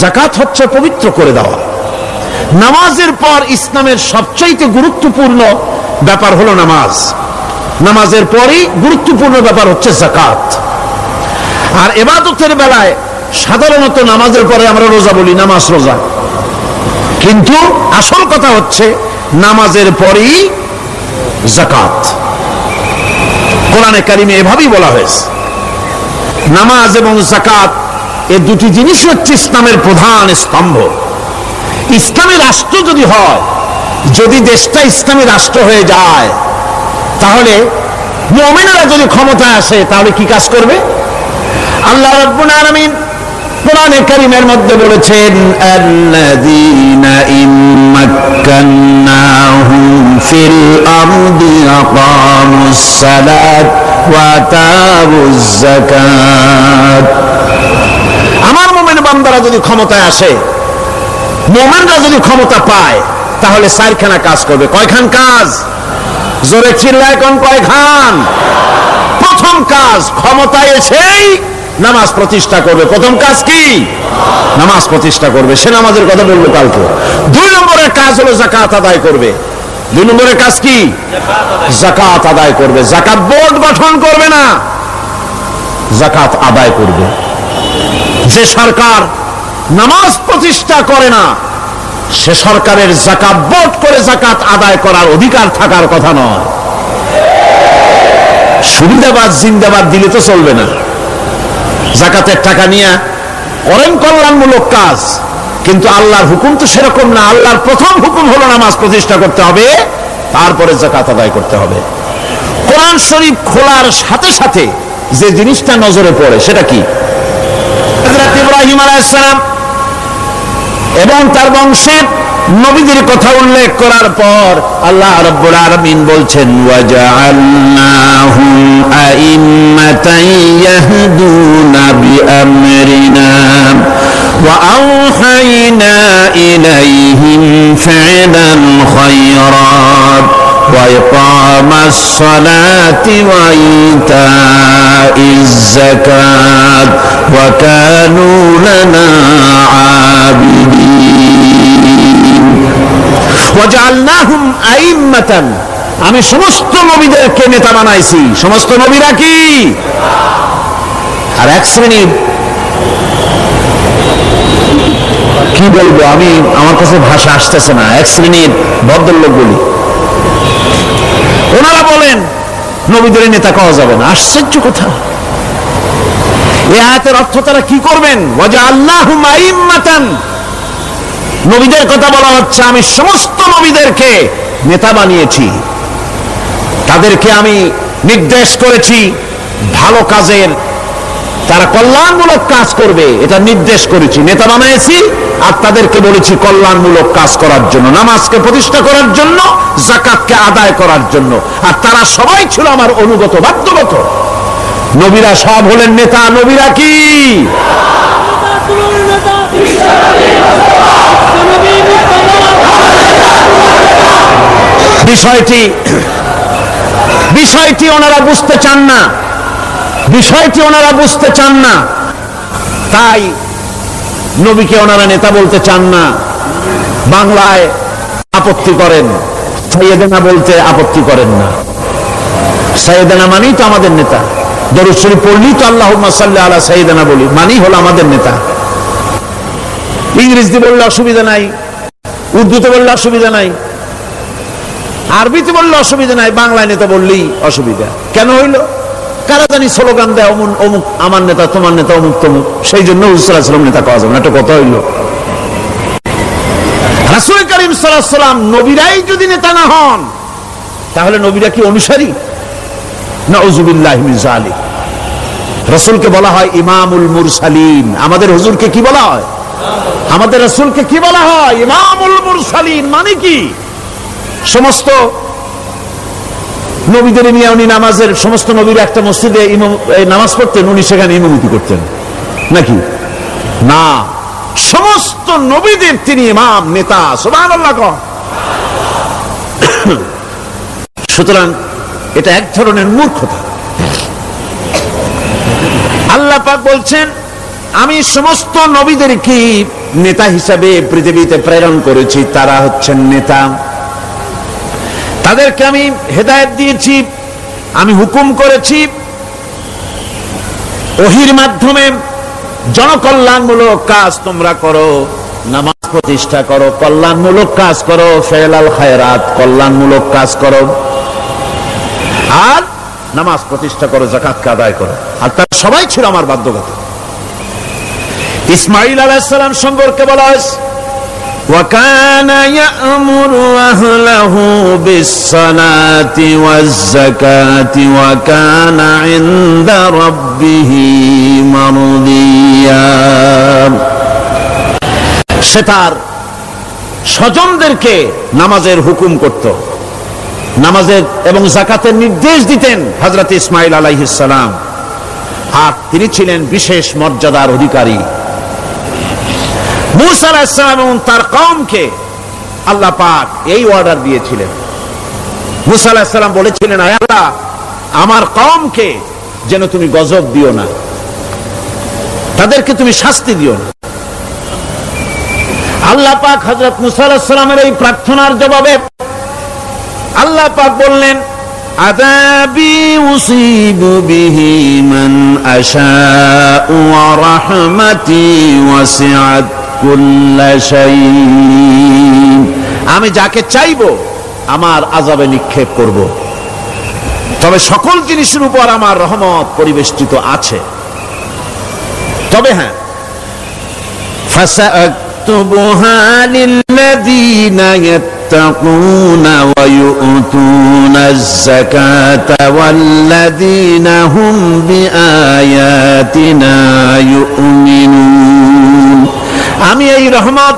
যাকাত হচ্ছে পবিত্র করে দেওয়া। নামাজের পর ইসলামের সবচাইতে গুরুত্বপূর্ণ ব্যাপার হলো নামাজ। নামাজের পরই গুরুত্বপূর্ণ ব্যাপার হচ্ছে যাকাত। আর ইবাদতের বেলায় সাধারণত নামাজের পরে আমরা রোজা বলি, নামাজ রোজা, কিন্তু আসল কথা হচ্ছে নামাজের পরেই যাকাত। কোরআনে কারিমে এভাবেই বলা হয়েছে। নামাজ এবং যাকাত এই দুটি জিনিস হচ্ছে ইসলামের প্রধান স্তম্ভ। ইসলামী রাষ্ট্র যদি হয়, যদি দেশটা ইসলামী রাষ্ট্র হয়ে যায়, তাহলে মুমিনরা যদি ক্ষমতায় আসে তাহলে কি কাজ করবে? আল্লাহ রাব্বুল আলামিন কোরআনে কারীমের মধ্যে বলেছেন, আল্লাযীনা ইম্মাক্কান্নাহুম ফিল আরদি আকামুস সালাত ওয়া আতাউজ যাকাত। আমার মুমিন বান্দারা যদি ক্ষমতায় আসে, মুমিনরা যদি ক্ষমতা পায়, তাহলে চারখানা কাজ করবে। কয়খান কাজ? জোরে চিল্লায় কোন কয়খান? প্রথম কাজ, ক্ষমতায় এসেই নামাজ প্রতিষ্ঠা করবে। প্রথম কাজ কি? নামাজ প্রতিষ্ঠা করবে। সে নামাজের কথা বলবো কালকে। 2 নম্বরের কাজ হলো যাকাত আদায় করবে। 2 নম্বরের কাজ কি? যাকাত আদায় করবে। যাকাত বোর্ড গঠন করবে না, যাকাত আদায় করবে। যে সরকার নামাজ প্রতিষ্ঠা করে না, সে সরকারের যাকাত বোর্ড করে যাকাত আদায় করার অধিকার থাকার কথা নয়। সুবিধাবাদ জিন্দাবাদ দিলে তো চলবে না। যাকাতের টাকা নিয়ে করেন কল্যাণমূলক কাজ, কিন্তু আল্লাহর হুকুম তো সেরকম না। আল্লাহর প্রথম হুকুম হলো নামাজ প্রতিষ্ঠা করতে হবে, তারপরে যাকাত আদায় করতে হবে। কোরআন শরীফ খোলার সাথে সাথে যে জিনিসটা নজরে পড়ে সেটা কি? হযরত ইব্রাহিম আলাইহিস সালাম এবং তার বংশের নবীদের কথা উল্লেখ করার পর আল্লাহ রাব্বুল আলামিন বলছেন, ওয়াজআলনাহুম আইম্মাতান ইয়াহদুনা বিআমরিনা ওয়া আওহাইনা ইলাইহিম ফি'লাল খায়রাত ওয়া ইকামাস সালাতি ওয়া ইতাইজ যাকাত ওয়া কানু লানা আবিদিন। ওয়াজআলনাহুম আইম্মাতান, আমি সমস্ত নবীদেরকে নেতা বানাইছি। সমস্ত নবীরা কি? আর এক শ্রেণীর, কি বলবো আমি, আমার কাছে ভাষা আসতেছে না, এক শ্রেণীর ভদ্রলোক বলি, ওনারা বলেন নবীদের নেতা কওয়া যাবে না। আশ্চর্য কথা। এই আয়াতের অর্থ তারা কি করবেন? ওয়াজআলনাহুম আইম্মাতান, নবীদের কথা বলা হচ্ছে আমি সমস্ত নবীদেরকে নেতা বানিয়েছি, তাদেরকে আমি নির্দেশ করেছি ভালো কাজের, তারা কল্যাণমূলক কাজ করবে এটা নির্দেশ করেছি, নেতা বানিয়েছি। আর তাদেরকে বলেছি কল্যাণমূলক কাজ করার জন্য, নামাজকে প্রতিষ্ঠা করার জন্য, যাকাতকে আদায় করার জন্য। আর তারা সবাই ছিল আমার অনুগত, বাধ্যগত। নবীরা সব হলেন নেতা। নবীরা কি? বিষয়টি ওনারা বুঝতে চান না, বিষয়টি ওনারা বুঝতে চান না, তাই নবীকে ওনারা নেতা বলতে চান না। বাংলায় আপত্তি করেন, সাইয়েদেনা বলতে আপত্তি করেন না। সাইয়েদেনা মানেই তো আমাদের নেতা। দরুদ শরীফ পড়লেই তো আল্লাহুম্মা সাল্লি আলা সাইয়েদেনা বলি, মানেই হলো আমাদের নেতা। ইংরেজিতে বললে অসুবিধা নাই, উর্দুতে বললে অসুবিধা নাই, আরবিতে বললে অসুবিধা নাই, বাংলায় নেতা বললেই অসুবিধা। কেন হইল? কারা জানি স্লোগান দেয় অমুক আমার নেতা, তোমার নেতা অমুক তমুক, সেই জন্য রাসূল সাল্লাল্লাহু আলাইহি ওয়াসাল্লাম নেতা কওয়া যাবে না। একটা কথা হইল, রাসূল কারীম সাল্লাল্লাহু আলাইহি ওয়াসাল্লাম নবীরাই যদি নেতা না হন, তাহলে নবীরা কি অনুসারী? নাউযুবিল্লাহি মিন যালিক। রাসূলকে বলা হয় ইমামুল মুরসালিন। আমাদের হুজুরকে কি বলা হয়? আমাদের রাসূলকে কি বলা হয়? ইমামুল মুরসালিন। মানে কি? সমস্ত নবীদের নিয়ে উনি নামাজের, সমস্ত নবীরা একটা মসজিদে নামাজ পড়তেন, উনি সেখানে ইমামতি করতেন নাকি? না, সমস্ত নবীদের তিনি ইমাম, নেতা। সুবহানাল্লাহ। সুতরাং এটা এক ধরনের মূর্খতা। আল্লাহ পাক বলছেন আমি সমস্ত নবীদেরকে নেতা হিসাবে পৃথিবীতে প্রেরণ করেছি, তারা হচ্ছেন নেতা। তাদেরকে আমি হেদায়েত দিয়েছি, আমি হুকুম করেছি ওহীর মাধ্যমে জনকল্যাণমূলক কাজ তোমরা করো, নামাজ প্রতিষ্ঠা করো, কল্যাণমূলক কাজ করো, ফেলাল খায়রাত কল্যাণমূলক কাজ করো, আর নামাজ প্রতিষ্ঠা করো, যাকাতকে আদায় করো। আর তারা সবাই ছিল আমার বাধ্যগত। ইসমাঈল আলাইহিস সালাম সম্পর্কে বলা হয়েছে وَكَانَ يَأْمُرُ أَهْلَهُ بِالصَّلَاةِ وَالزَّكَاةِ وَكَانَ عِندَ رَبِّهِ مَرْضِيًّا। সে তার স্বজনদেরকে নামাজের হুকুম করত, নামাজের এবং যাকাতের নির্দেশ দিতেন হযরত ইসমাঈল আলাইহিস সালাম। আর তিনি ছিলেন বিশেষ মর্যাদার অধিকারী। মূসা আলাইহিস সালাম এবং তার কওমকে আল্লাহ পাক এই অর্ডার দিয়েছিলেন। মূসা আলাইহিস সালাম বলেছিলেন, হে আল্লাহ, আমার কওমকে যেন তুমি গজব দিও না, তাদেরকে তুমি শাস্তি দিও না। আল্লাহ পাক হযরত মূসা আলাইহিস সালামের এই প্রার্থনার জবাবে আল্লাহ পাক বললেন, আযাবি উসিবু বিহি মান আশাউ ওয়া রাহমাতি ওয়াসিআত কুল্লা শাইইন। আমি যাকে চাইবো আমার আযাবে নিক্ষেপ করব, তবে সকল জিনিসের উপর আমার রহমত পরিবেষ্টিত আছে। তবে হ্যাঁ, ফাসাকতুবুহা লিল্লাযীনা ইয়াত্তাকুনা ওয়া ইউতুনাজ যাকাতা ওয়াল্লাযীনা হুম বিআয়াতিনা ইউমিনুন। আমি এই রহমত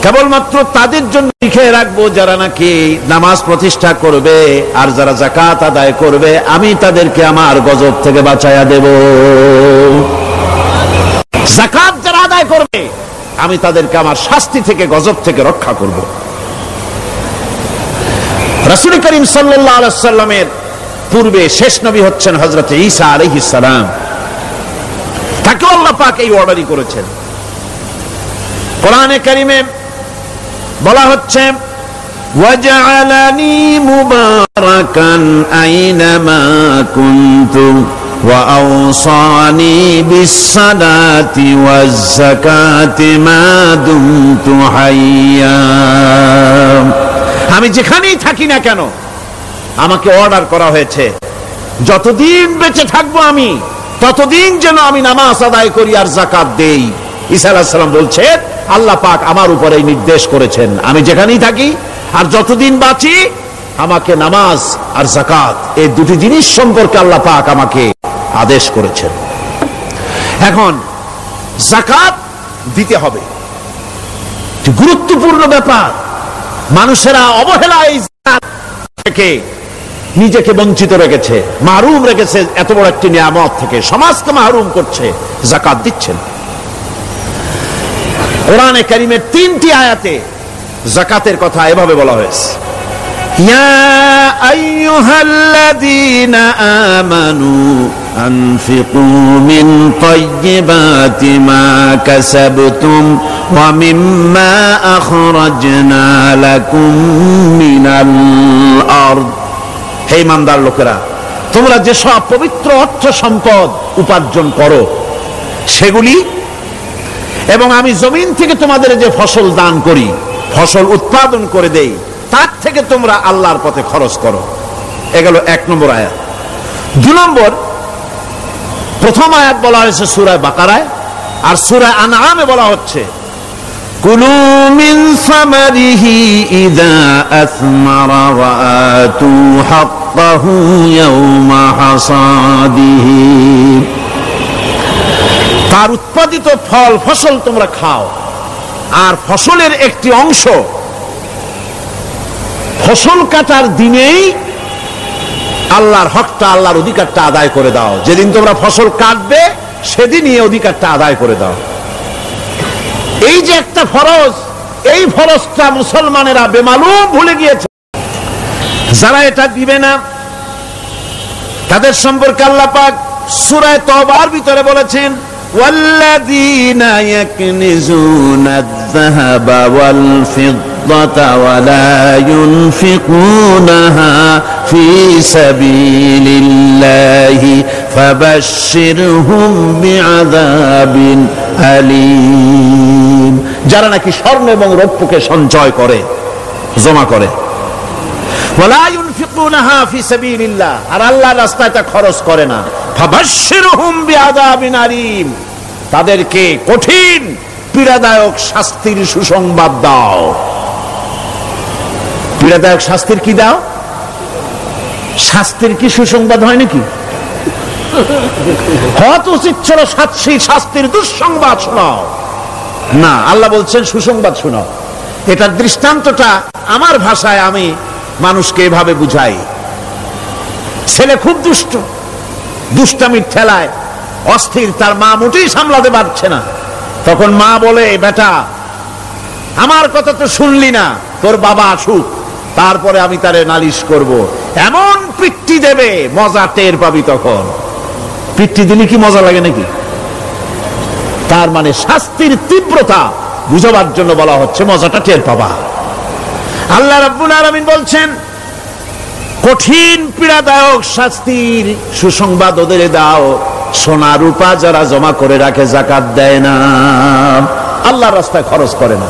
কেবলমাত্র তাদের জন্য লিখে রাখবো যারা নাকি নামাজ প্রতিষ্ঠা করবে আর যারা যাকাত আদায় করবে, আমি তাদেরকে আমার গজব থেকে বাঁচায়া দেব। যাকাত যারা আদায় করবে আমি তাদেরকে আমার শাস্তি থেকে, গজব থেকে রক্ষা করব। রাসূল করিম সাল্লাল্লাহু আলাইহি ওয়াসাল্লামের পূর্বে শেষ নবী হচ্ছেন হযরত ঈসা আলাইহিস সালাম। তাকে আল্লাহ পাক এই অর্ডারই করেছেন। কোরআনে কারিমে বলা হচ্ছে, ওয়াজআলানি মুবারাকান আইনামা কুনতু ওয়া আওসানি বিস-সালাতি ওয়াজ-যাকাতি মা দুমতু হাইয়্যা। আমি যেখানেই থাকি না কেন আমাকে অর্ডার করা হয়েছে যতদিন বেঁচে থাকবো আমি ততদিন যেন আমি নামাজ আদায় করি আর যাকাত দেই। ঈসা আলাইহিস সালাম বলছেন, আল্লাহ পাক আমার উপরে নির্দেশ করেছেন আমি যেখানেই থাকি আর যতদিন বাঁচি আমাকে নামাজ আর যাকাত এই দুটি জিনিস সম্পর্কে আল্লাহ পাক আমাকে আদেশ করেছেন। এখন যাকাত দিতে হবে, গুরুত্বপূর্ণ ব্যাপার। মানুষেরা অবহেলায় যাকাত থেকে নিজেকে বঞ্চিত রেখেছে, মাহরুম রেখেছে এত বড় একটি নিয়ামত থেকে। সমাজকে মাহরুম করছে, যাকাত দিচ্ছেন। কোরআনে কারীমের 3টি আয়াতে যাকাতের কথা এভাবে বলা হয়েছে, ইয়া আইয়ুহাল্লাযীনা আমানু আনফিকু মিন তাইয়্যিবাতি মা কাসাবতুম ওয়া মিম্মা আখরাজনা লাকুম মিনাল আরদ। হে ইমানদার লোকেরা, তোমরা যে সব পবিত্র অর্থ সম্পদ উপার্জন করো সেগুলি, এবং আমি জমিন থেকে তোমাদের যে ফসল দান করি, ফসল উৎপাদন করে দেই, তার থেকে তোমরা আল্লাহর পথে খরচ করো। এগুলো 1 নম্বর আয়াত। 2 নম্বর, প্রথম আয়াত বলা হয়েছে সূরা বাকারায়, আর সূরা আনআমে বলা হচ্ছে, কুলু মিন সামারিহি ইযা আসমারা ওয়া আতু হাক্কাহু ইয়াওমা হাসাদিহি। তার উৎপাদিত ফল ফসল তোমরা খাও, আর ফসলের একটি অংশ ফসল কাটার দিনেই আল্লাহর হকটা, আল্লাহর অধিকারটা আদায় করে দাও। যেদিন তোমরা ফসল কাটবে সেদিনই অধিকারটা আদায় করে দাও। এই যে একটা ফরজ, এই ফরজটা মুসলমানেরা বেমালুম ভুলে গিয়েছে। যারা এটা দিবে না তাদের সম্পর্কে আল্লাহ পাক সূরা তওবার ভিতরে বলেছেন, ওয়াল্লাযীনা ইয়াকনিজুনায-যাহাবা ওয়াল-ফিদ্দাতা ওয়া লা ইউনফিকুনাহা ফী সাবীলিল্লাহি ফাবাশশিরহুম বিআযাবিন আলীম। যারা নাকি স্বর্ণ এবং রৌপ্যকে সঞ্চয় করে, জমা করে, ওয়ালা ইউনফিকুনাহা ফী সাবীলিল্লাহ, আর আল্লাহর রাস্তায় তা খরচ করে না, ফাবাশশিরহুম বিআযাবিন আলীম, তাদেরকে কঠিন পীড়াদায়ক শাস্তির সুসংবাদ দাও। পীড়াদায়ক শাস্তির কি দাও? শাস্তির কি সুসংবাদ হয় নাকি? হয়তো উচিত ছিল শাস্তির দুঃসংবাদ শোনাও, না, আল্লাহ বলছেন সুসংবাদ শোনাও। এটার দৃষ্টান্তটা আমার ভাষায় আমি মানুষকে এভাবে বুঝাই। ছেলে খুব দুষ্ট, দুষ্টামির ঠেলায় অস্থির, তার মা মোটেই সামলাতে পারছে না। তখন মা বলে, বেটা আমার কথা তো শুনলি না, তোর বাবা আসুক, তারপরে আমি তারে নালিশ করব। এমন পিট্টি দেবে, মজা টের পাবি। তখন পিট্টি দিলে কি মজা লাগে নাকি? তার মানে শাস্তির তীব্রতা বুঝাবার জন্য বলা হচ্ছে, মজাটা টের পাবা। আল্লাহ রাব্বুল আলামিন বলছেন, কঠিন পীড়াদায়ক শাস্তির সুসংবাদ ওদের দাও, সোনা রূপা যারা জমা করে রাখে, যাকাত দেয় না, আল্লাহর রাস্তায় খরচ করে না।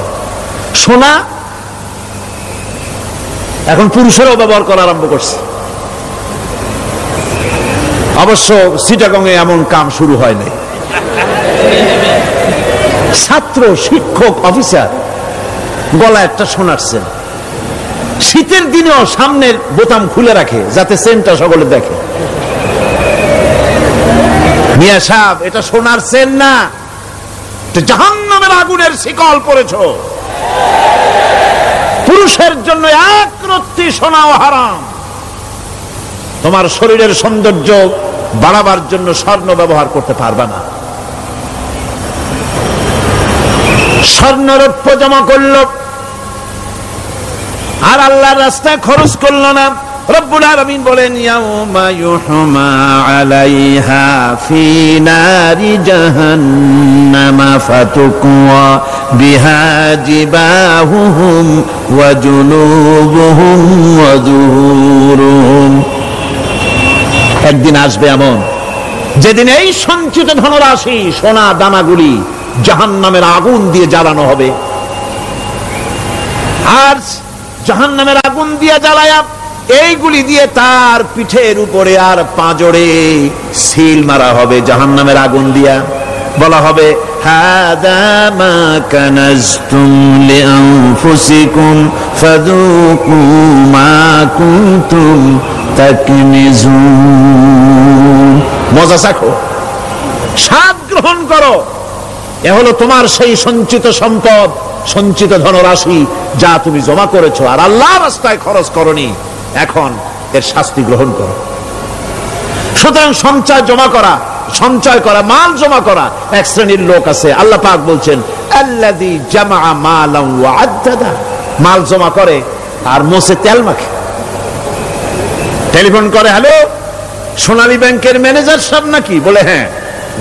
সোনা এখন পুরুষেরাও ব্যবহার করা আরম্ভ করছে। অবশ্য চিটাগংয়ে এমন কাম শুরু হয় নাই। ছাত্র, শিক্ষক, অফিসার গলা একটা সোনার চেন, শীতের দিনেও সামনের বোতাম খুলে রাখে যাতে চেনটা সকলে দেখে। মিয়া সাহেব, এটা সোনার চেন না, জাহান্নামের আগুনের শিকল পড়েছ। পুরুষের জন্য এক রত্তি সোনাও হারাম। তোমার শরীরের সৌন্দর্য বাড়াবার জন্য স্বর্ণ ব্যবহার করতে পারবা না। স্বর্ণ রৌপ্য জমা করল আর আল্লাহর রাস্তায় খরচ করল না। রব্বুল আলামিন বলেন, ইয়াউমা ইউহমা আলাইহা ফি নারি জাহান্নামা ফাতুকওয়া বিহা জিবাহুহুম ওয়া জুনুবুহুম ওয়া যুহুরুহুম। একদিন আসবে এমন, যেদিন এই সঞ্চিত ধনরাশি, সোনা দানাগুলি জাহান্নামের আগুন দিয়ে জ্বালানো হবে। আর জাহান্নামের আগুন দিয়ে জ্বালায়া এইগুলি দিয়ে তার পিঠের উপরে আর পাঁজরে সিল মারা হবে জাহান্নামের আগুন দিয়া। বলা হবে, হাদা মা কানাজতুম লিআনফুসিকুম ফাযুকু মা কুনতুম তাকনিজুন। মজা চাখো, স্বাদ গ্রহণ করো, এ হলো তোমার সেই সঞ্চিত সম্পদ, সঞ্চিত ধনরাশি যা তুমি জমা করেছো আর আল্লাহর রাস্তায় খরচ করনি। এখন এর শাস্তি গ্রহণ করো। সুতরাং সঞ্চয় করা, মাল জমা করা এক শ্রেণীর লোক আছে। আল্লাহ পাক বলছেন, আল্লাযী জামা মালান ওয়া আদ্দাদা, মাল জমা করে আর মোছে তেল মাখে। টেলিফোন করে, হ্যালো সোনালী ব্যাংকের ম্যানেজার সাহেব নাকি? বলে, হ্যাঁ,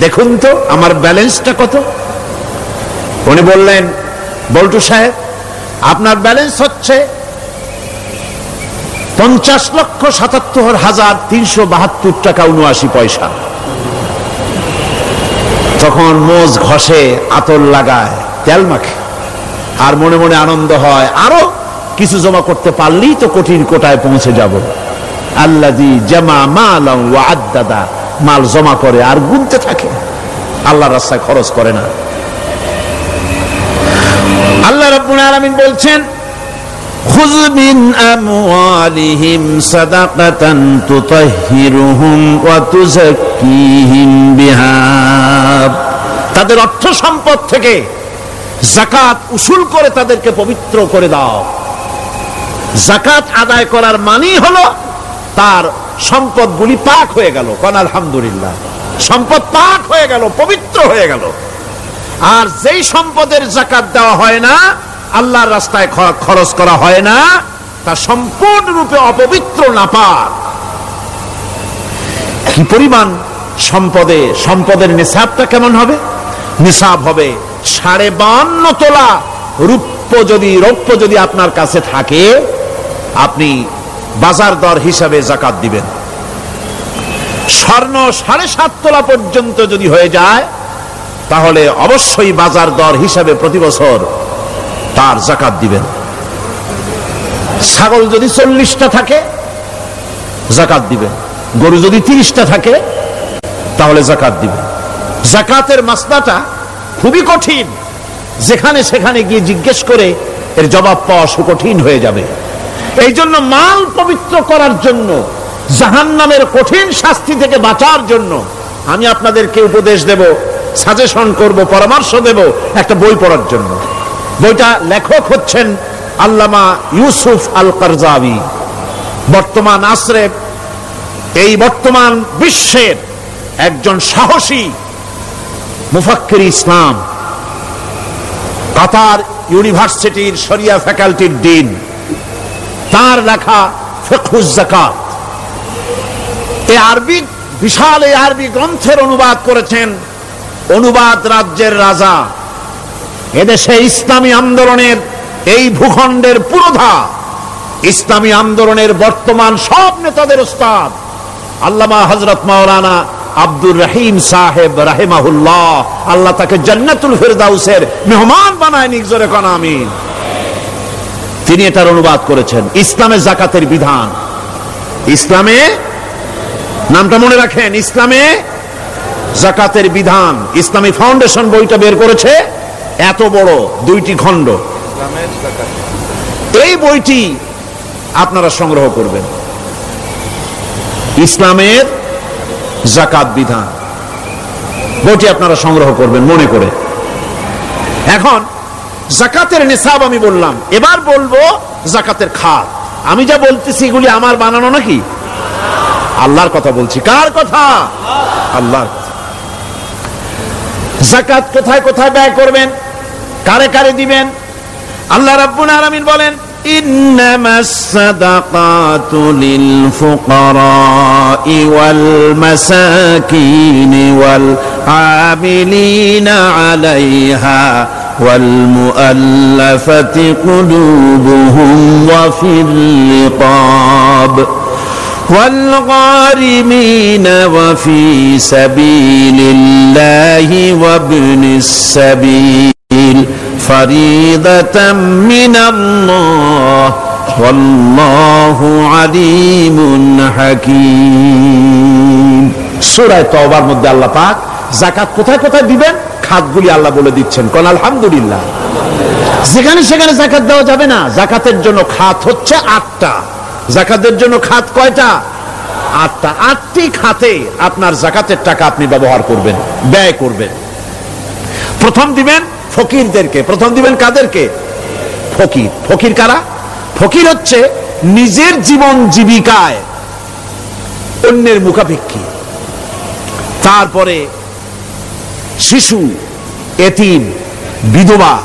দেখুন তো আমার ব্যালেন্সটা কত। উনি বললেন, বল্টু সাহেব, আপনার ব্যালেন্স হচ্ছে 50,77,372 টাকা 79 পয়সা। তখন মোজ ঘষে, আতর লাগায়, তেল মাখে আর মনে মনে আনন্দ হয়, আরো কিছু জমা করতে পারলেই তো কঠিন কোটায় পৌঁছে যাব। আল্লাযী জামা মালান ওয়া আদ্দাদা, মাল জমা করে আর গুনতে থাকে, আল্লাহর রাস্তায় খরচ করে না। আল্লাহ রাব্বুল আলামিন বলছেন, খুয মিন আমওয়ালিহিম সাদাকাতান তুতাহহিরুহুম ওয়া তুযাক্কিহিম বিহা, তাদের অর্থ সম্পদ থেকে যাকাত উসুল করে তাদেরকে পবিত্র করে দাও। যাকাত আদায় করার মানেই হলো তার সম্পদগুলি পাক হয়ে গেল। কোন আলহামদুলিল্লাহ, সম্পদ পাক হয়ে গেল, পবিত্র হয়ে গেল। আর যেই সম্পদের যাকাত দেওয়া হয় না, আল্লাহর রাস্তায় খরচ করা হয় না, তা সম্পূর্ণরূপে অপবিত্র, নাপাক। কি পরিমাণ সম্পদের নিসাবটা কেমন হবে? নিসাব হবে 52.5 তোলা রৌপ্য যদি আপনার কাছে থাকে, আপনি বাজার দর হিসাবে যাকাত দিবেন। স্বর্ণ 7.5 তোলা পর্যন্ত যদি হয়ে যায়, তাহলে অবশ্যই বাজার দর হিসাবে প্রতি বছর তার যাকাত দিবেন। ছাগল যদি 40টা থাকে যাকাত দিবেন, গরু যদি 30টা থাকে তাহলে যাকাত দিবেন। যাকাতের মাসলাটা খুবই কঠিন, যেখানে সেখানে গিয়ে জিজ্ঞেস করে এর জবাব পাওয়া সুকঠিন হয়ে যাবে। এই জন্য মাল পবিত্র করার জন্য, জাহান্নামের কঠিন শাস্তি থেকে বাঁচার জন্য আমি আপনাদেরকে উপদেশ দেব, সাজেশন করব, পরামর্শ দেব একটা বই পড়ার জন্য। বইটা লেখক হচ্ছেন আল্লামা ইউসুফ আল কারজাবী। বর্তমান আসরে, এই বর্তমান বিশ্বের একজন সাহসী মুফাক্কির ইসলাম, কাতার ইউনিভার্সিটির শরিয়া ফ্যাকাল্টির ডিন। তার লেখা ফিকহুজ যাকাত, এই আরবি বিশাল এই আরবি গ্রন্থের অনুবাদ করেছেন অনুবাদ রাজ্যের রাজা, এদেশে ইসলামী আন্দোলনের, এই ভূখণ্ডের পুরোধা ইসলামী আন্দোলনের বর্তমান সব নেতাদের উস্তাদ আল্লামা হযরত মাওলানা আব্দুর রহিম সাহেব রাহিমাহুল্লাহ। আল্লাহ তাকে জান্নাতুল ফিরদাউসের মেহমান বানায় নিক, জোরে কোন আমিন। তিনি এটার অনুবাদ করেছেন ইসলামে যাকাতের বিধান। ইসলামে, নামটা মনে রাখেন, ইসলামে যাকাতের বিধান। ইসলামী ফাউন্ডেশন বইটা বের করেছে, এত বড় 2টি খণ্ড। এই বইটি আপনারা সংগ্রহ করবেন, ইসলামের যাকাত বিধান। বইটি আপনারা সংগ্রহ করবেন মনে করে। এখন যাকাতের নিসাব আমি বললাম, এবার বলবো যাকাতের খাত। আমি যা বলতেছি এগুলি আমার বানানো নাকি? আল্লাহর কথা বলছি। কার কথা? আল্লাহর। যাকাত কোথায় কোথায় ব্যয় করবেন, কারে কারে দিবেন? আল্লাহ রাব্বুল আলামিন বলেন, ইন্নামাস সাদাকাতু লিল ফুকারাই ওয়াল মাসাকিন ওয়াল আমিলিনা আলাইহা ওয়াল মুআল্লাফাতি কুলুবুহুম ওয়া ফিল রিকাব والغارمين وفي سبيل الله وابن السبيل فريضة من الله والله عليم حكيم। সূরা তাওবার মধ্যে আল্লাহ পাক যাকাত কোথায় কোথায় দিবেন খাতগুলি আল্লাহ বলে দিচ্ছেন। কোন আলহামদুলিল্লাহ। যেখানে সেখানে যাকাত দেওয়া যাবে না। যাকাতের জন্য খাত হচ্ছে 8টা। যাকাতের জন্য খাত কয়টা? 8টা। 8টি খাতে আপনার যাকাতের টাকা আপনি ব্যবহার করবেন, ব্যয় করবেন। প্রথম দিবেন ফকিরদেরকে। প্রথম দিবেন কাদেরকে? ফকির। ফকির কারা? ফকির হচ্ছে নিজের জীবন জীবিকায় অন্যের মুখাপেক্ষী। তারপরে শিশু, এতিম, বিধবা,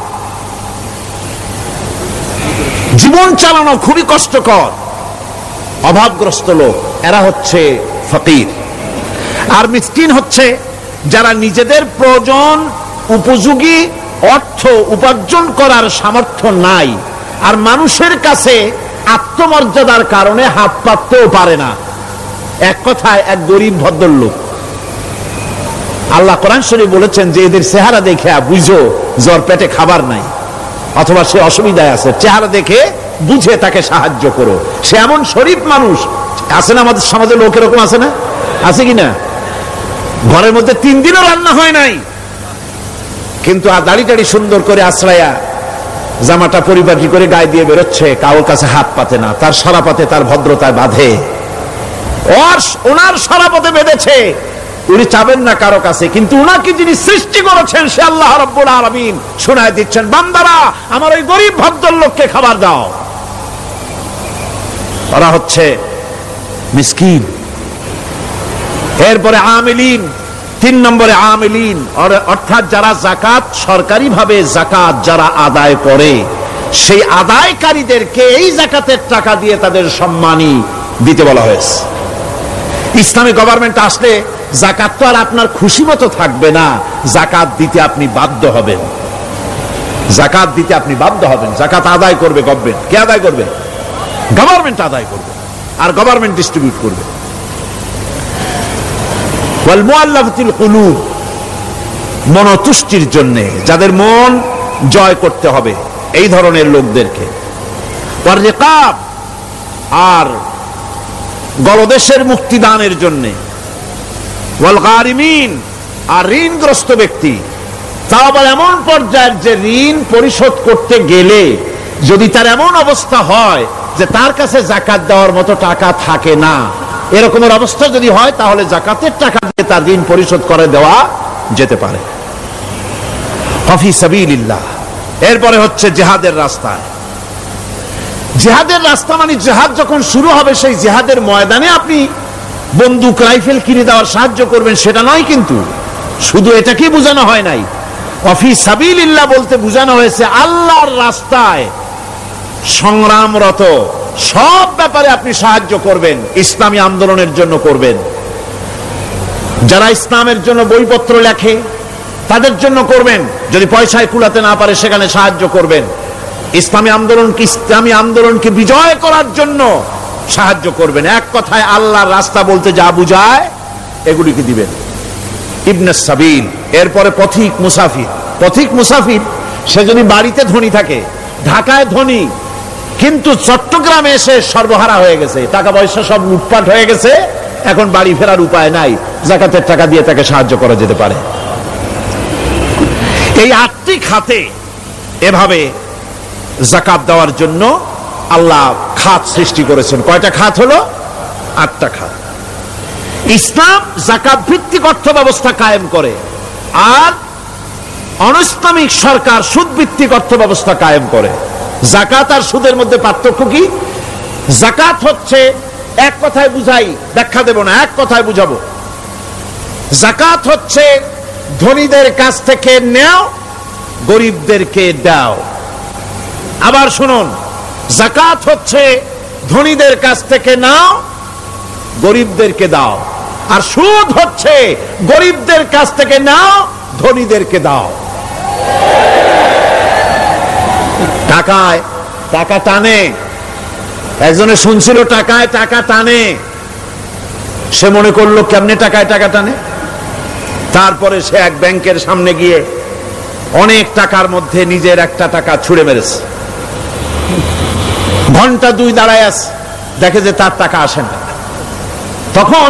জীবন চালানো খুবই কষ্টকর, অভাবগ্রস্ত লোক, এরা হচ্ছে ফকির। আর মিসকিন হচ্ছে যারা নিজেদের প্রয়োজন উপযোগী অর্থ উপার্জন করার সামর্থ্য নাই, আর মানুষের কাছে আত্মমর্যাদার কারণে হাত পাততেও পারে না। এক কথায় এক গরিব ভদ্রলোক। আল্লাহ কোরআন শরীফ বলেছেন যে এদের চেহারা দেখে বুঝো জ্বর পেটে খাবার নাই, অথবা সে অসুবিধায় আছে, চেহারা দেখে বুঝে তাকে সাহায্য করো। সে এমন শরীফ মানুষ আছে না আমাদের সমাজে? লোক এরকম আছে না? আছে কিনা? ঘরের মধ্যে 3 দিনও রান্না হয় নাই, কিন্তু আর দাড়ি টাড়ি সুন্দর করে আশ্রয়া, জামাটা পরিপাটি করে গায়ে দিয়ে বেরোচ্ছে, কারোর কাছে হাত পাতে না। তার সরাপাতে তার ভদ্রতায় বাঁধে, ওনার সরাপথে বেঁধেছে। উনি চাবেন না কারো কাছে, কিন্তু উনাকে যিনি সৃষ্টি করেছেন সে আল্লাহ রাব্বুল আলামিন শোনায় দিচ্ছেন, বান্দারা আমার ওই গরিব ভদ্রলোককে খাবার দাও। ওরা হচ্ছে মিসকিন। এরপরে আমিলিন, 3 নম্বরে আমিলিন, অর্থাৎ যারা যাকাত, সরকারি ভাবে যাকাত যারা আদায় করে, সেই আদায়কারীদেরকে এই যাকাতের টাকা দিয়ে তাদের সম্মানী দিতে বলা হয়েছে। ইসলামী গভর্নমেন্ট আসলে জাকাত তো আর আপনার খুশি মতো থাকবে না, জাকাত দিতে আপনি বাধ্য হবেন। জাকাত দিতে আপনি বাধ্য হবেন। জাকাত আদায় করবে গভর্নমেন্ট। কে আদায় করবে? গভর্নমেন্ট আদায় করবে, আর গভর্নমেন্ট ডিস্ট্রিবিউট করবে। ওয়াল মুআল্লাফাতিল কুলুব, মনতুষ্টির জন্য, যাদের মন জয় করতে হবে, এই ধরনের লোকদেরকে। ওয়ার রিকাব, আর গলদেশের মুক্তিদানের জন্য। ওয়াল গারিমিন, আর ঋণগ্রস্ত ব্যক্তি, তা আবার এমন পর্যায়ের যে ঋণ পরিশোধ করতে গেলে যদি তার এমন অবস্থা হয় যে তার কাছে জাকাত দেওয়ার মতো টাকা থাকে না, এরকমের অবস্থা যদি হয়, তাহলে জাকাতের টাকা দিয়ে তার ঋণ পরিশোধ করে দেওয়া যেতে পারে। ফি সাবিলিল্লাহ, এরপরে হচ্ছে জিহাদের রাস্তায়। জিহাদের রাস্তা মানে জিহাদ যখন শুরু হবে, সেই জিহাদের ময়দানে আপনি বন্দুক রাইফেল কিনে দেওয়ার সাহায্য করবেন, সেটা নয়। কিন্তু শুধু এটাকে বোঝানো হয় নাই। ফি সাবিলিল্লাহ বলতে বোঝানো হয়েছে আল্লাহর রাস্তায় সংগ্রামরত সব ব্যাপারে আপনি সাহায্য করবেন, ইসলামী আন্দোলনের জন্য করবেন। যারা ইসলামের জন্য বইপত্র লেখে তাদের জন্য করবেন, যদি পয়সায় কুলাতে না পারে সেখানে সাহায্য করবেন। ইসলামী আন্দোলনকে বিজয় করার জন্য সাহায্য করবেন। এক কথায় আল্লাহর রাস্তা বলতে যা বুঝায় এগুলিকে দিবেন। ইবনে সাবিল, এরপরে পথিক মুসাফির। পথিক মুসাফির, সে যদি বাড়িতে ধনী থাকে, ঢাকায় ধনী, কিন্তু চট্টগ্রামে এসে সর্বহারা হয়ে গেছে, টাকা পয়সা সব লুটপাট হয়ে গেছে, এখন বাড়ি ফেরার উপায় নাই, জাকাতের টাকা দিয়ে তাকে সাহায্য করা যেতে পারে। এই 8টি খাতে এভাবে জাকাত দেওয়ার জন্য আল্লাহ খাত সৃষ্টি করেছেন। কয়টা খাত হলো? 8টা খাত। ইসলাম জাকাত ভিত্তিক অর্থ ব্যবস্থা কায়েম করে, আর অনৈসলামিক সরকার সুদ ভিত্তিক অর্থ ব্যবস্থা কায়েম করে। জাকাত আর সুদের মধ্যে পার্থক্য কি? জাকাত হচ্ছে, এক কথায় বুঝাই, ব্যাখ্যা দেব না, এক কথায় বুঝাবো। জাকাত হচ্ছে ধনীদের কাছ থেকে নেও, গরিবদেরকে দাও। আবার শুনুন, জাকাত হচ্ছে ধনীদের কাছ থেকে নাও, গরিবদেরকে দাও। আর সুদ হচ্ছে গরিবদের কাছ থেকে নাও, ধনীদেরকে দাও। টাকায় টাকা টানে। একজনে শুনছিল টাকায় টাকা টানে, সে মনে করলো কেমনে টাকায় টাকা টানে। তারপরে সে এক ব্যাংকের সামনে গিয়ে অনেক টাকার মধ্যে নিজের একটা টাকা ছুঁড়ে মেরেছে। ঘন্টা 2 দাঁড়ায় আছে, দেখে যে তার টাকা আসে না। তখন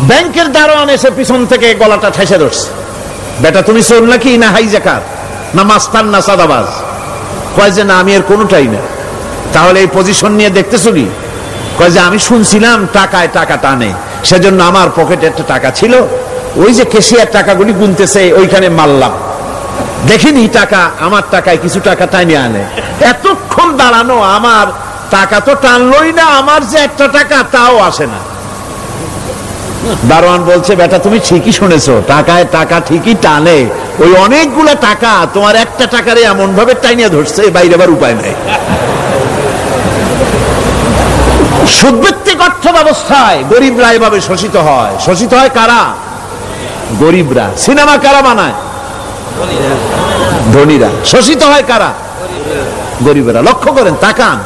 ব্যাংকের দারোয়ান এসে পিছন থেকে গলাটা ঠেসে ধরছে, বেটা তুমি চোর নাকি, না হাইজাকার, না মাস্তান, না সাদাবাজ? কয় যে না, আমি এর কোনোটাই না। তাহলে এই পজিশন নিয়ে দেখতেছ কি? কয় যে আমি শুনছিলাম টাকায় টাকা টানে, সেজন্য আমার পকেটে একটা টাকা ছিল, ওই যে কেশিয়ার টাকাগুলি গুনতেছে ওইখানে মারলাম, দেখিনি টাকা, আমার টাকায় কিছু টাকা টাইনে আনে। এতক্ষণ দাঁড়ানো, আমার টাকা তো টানলই না, আমার যে একটা টাকা তাও আসে না। দারোয়ান বলছে, বেটা তুমি ঠিকই শুনেছো, টাকায় টাকা ঠিকই টানে, ওই অনেকগুলা টাকা তোমার একটা টাকারে এমন ভাবে টাইনিয়া ধরছে, বাইরে আবার উপায় নাই। সুদভিত্তিক অর্থ ব্যবস্থায় গরিবরা এভাবে শোষিত হয়। শোষিত হয় কারা? গরিবরা। সিনেমা কারা বানায়? ধনীরা। শোষিত হয় কারা? গরিবরা। লক্ষ্য করেন, তাকান,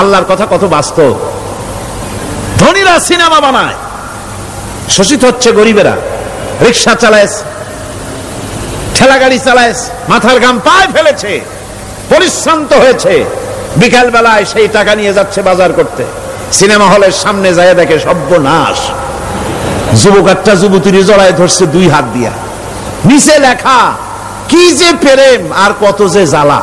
আল্লাহর কথা কত বাস্তব। ধনীরা সিনেমা বানায়, শোষিত হচ্ছে গরিবেরা। রিক্সা চালায়, ঠেলা গাড়ি চালায়, মাথার ঘাম পায়ে ফেলেছে, পরিশ্রান্ত হয়েছে, বিকাল বেলায় সেই টাকা নিয়ে যাচ্ছে বাজার করতে। সিনেমা হলের সামনে যায় দেখে সর্বনাশ, যুবক একটা যুবতীর জড়ায় ধরছে 2 হাত দিয়া, নিচে লেখা কি যে প্রেম আর কত যে জ্বালা।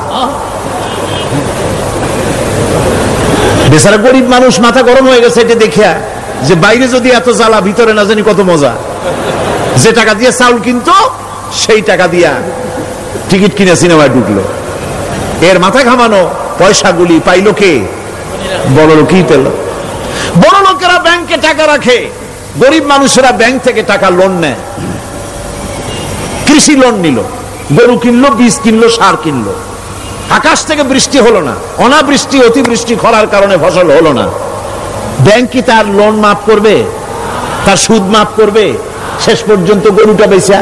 বেচারা গরিব মানুষ মাথা গরম হয়ে গেছে এটা দেখিয়া, যে বাইরে যদি এত জ্বালা, ভিতরে না জানি কত মজা। যে টাকা দিয়ে চাউল কিনতো, সেই টাকা দিয়া টিকিট কিনে সিনেমায় ঢুকলো। এর মাথা ঘামানো পয়সাগুলি পাইল কে? বড় লোকই পেল। বড় লোকেরা ব্যাংকে টাকা রাখে, গরিব মানুষেরা ব্যাংক থেকে টাকা লোন নেয়। কৃষি লোন নিল, গরু কিনলো, বীজ কিনলো, সার কিনলো। আকাশ থেকে বৃষ্টি হলো না, অনাবৃষ্টি, অতিবৃষ্টি, খরার কারণে ফসল হলো না। ব্যাংক কি তার লোন মাফ করবে? তার সুদ মাফ করবে? শেষ পর্যন্ত গরুটা বেচা,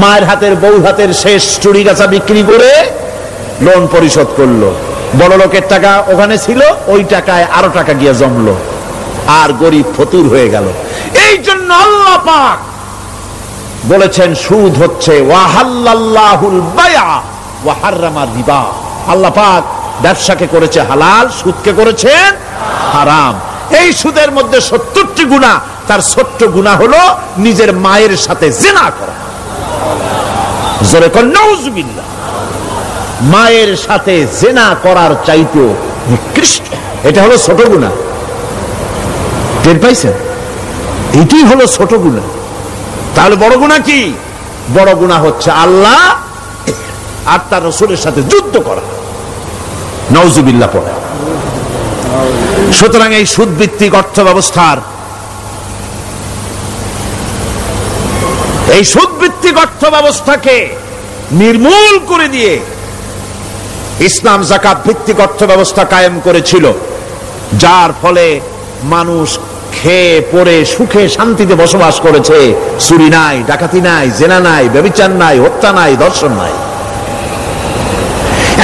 মায়ের হাতের বউ হাতের শেষ চুরি গাছা বিক্রি করে লোন পরিশোধ করলো। বড় লোকের টাকা ওখানে ছিল, ওই টাকায় আরো টাকা গিয়ে জমলো, আর গরিব ফতুর হয়ে গেল। এই জন্য আল্লাহ পাক বলেছেন সুদ হচ্ছে ওয়াহাল্লাল্লাহুল বায়আ ওয়া হাররামা রিবা। আল্লাহ পাক ব্যবসাকে করেছে হালাল, সুদকে করেছেন হারাম। এই সুদের মধ্যে 70টি গুনাহ, তার ছোট্ট গুনাহ হলো নিজের মায়ের সাথে জিনা করা। জোরে কোন নাউজুবিল্লাহ। মায়ের সাথে জিনা করার চাইতেও নিকৃষ্ট, এটা হলো ছোট গুনাহ। টের পাইছেন? এটি হলো ছোট গুনাহ। তাহলে বড় গুনাহ কি? বড় গুনাহ হচ্ছে আল্লাহ আর তার রাসূলের সাথে যুদ্ধ করা। নাউজুবিল্লাহ পড়ে। সুতরাং এই সুদ ভিত্তিক অর্থ ব্যবস্থার, এই সুদ ভিত্তিক অর্থ ব্যবস্থাকে নির্মূল করে দিয়ে ইসলাম যাকাত ভিত্তিক অর্থ ব্যবস্থা কায়েম করেছিল, যার ফলে মানুষ খেয়ে পরে সুখে শান্তিতে বসবাস করেছে। চুরি নাই, ডাকাতি নাই, জেনা নাই, ব্যভিচার নাই, হত্যা নাই, ধর্ষণ নাই।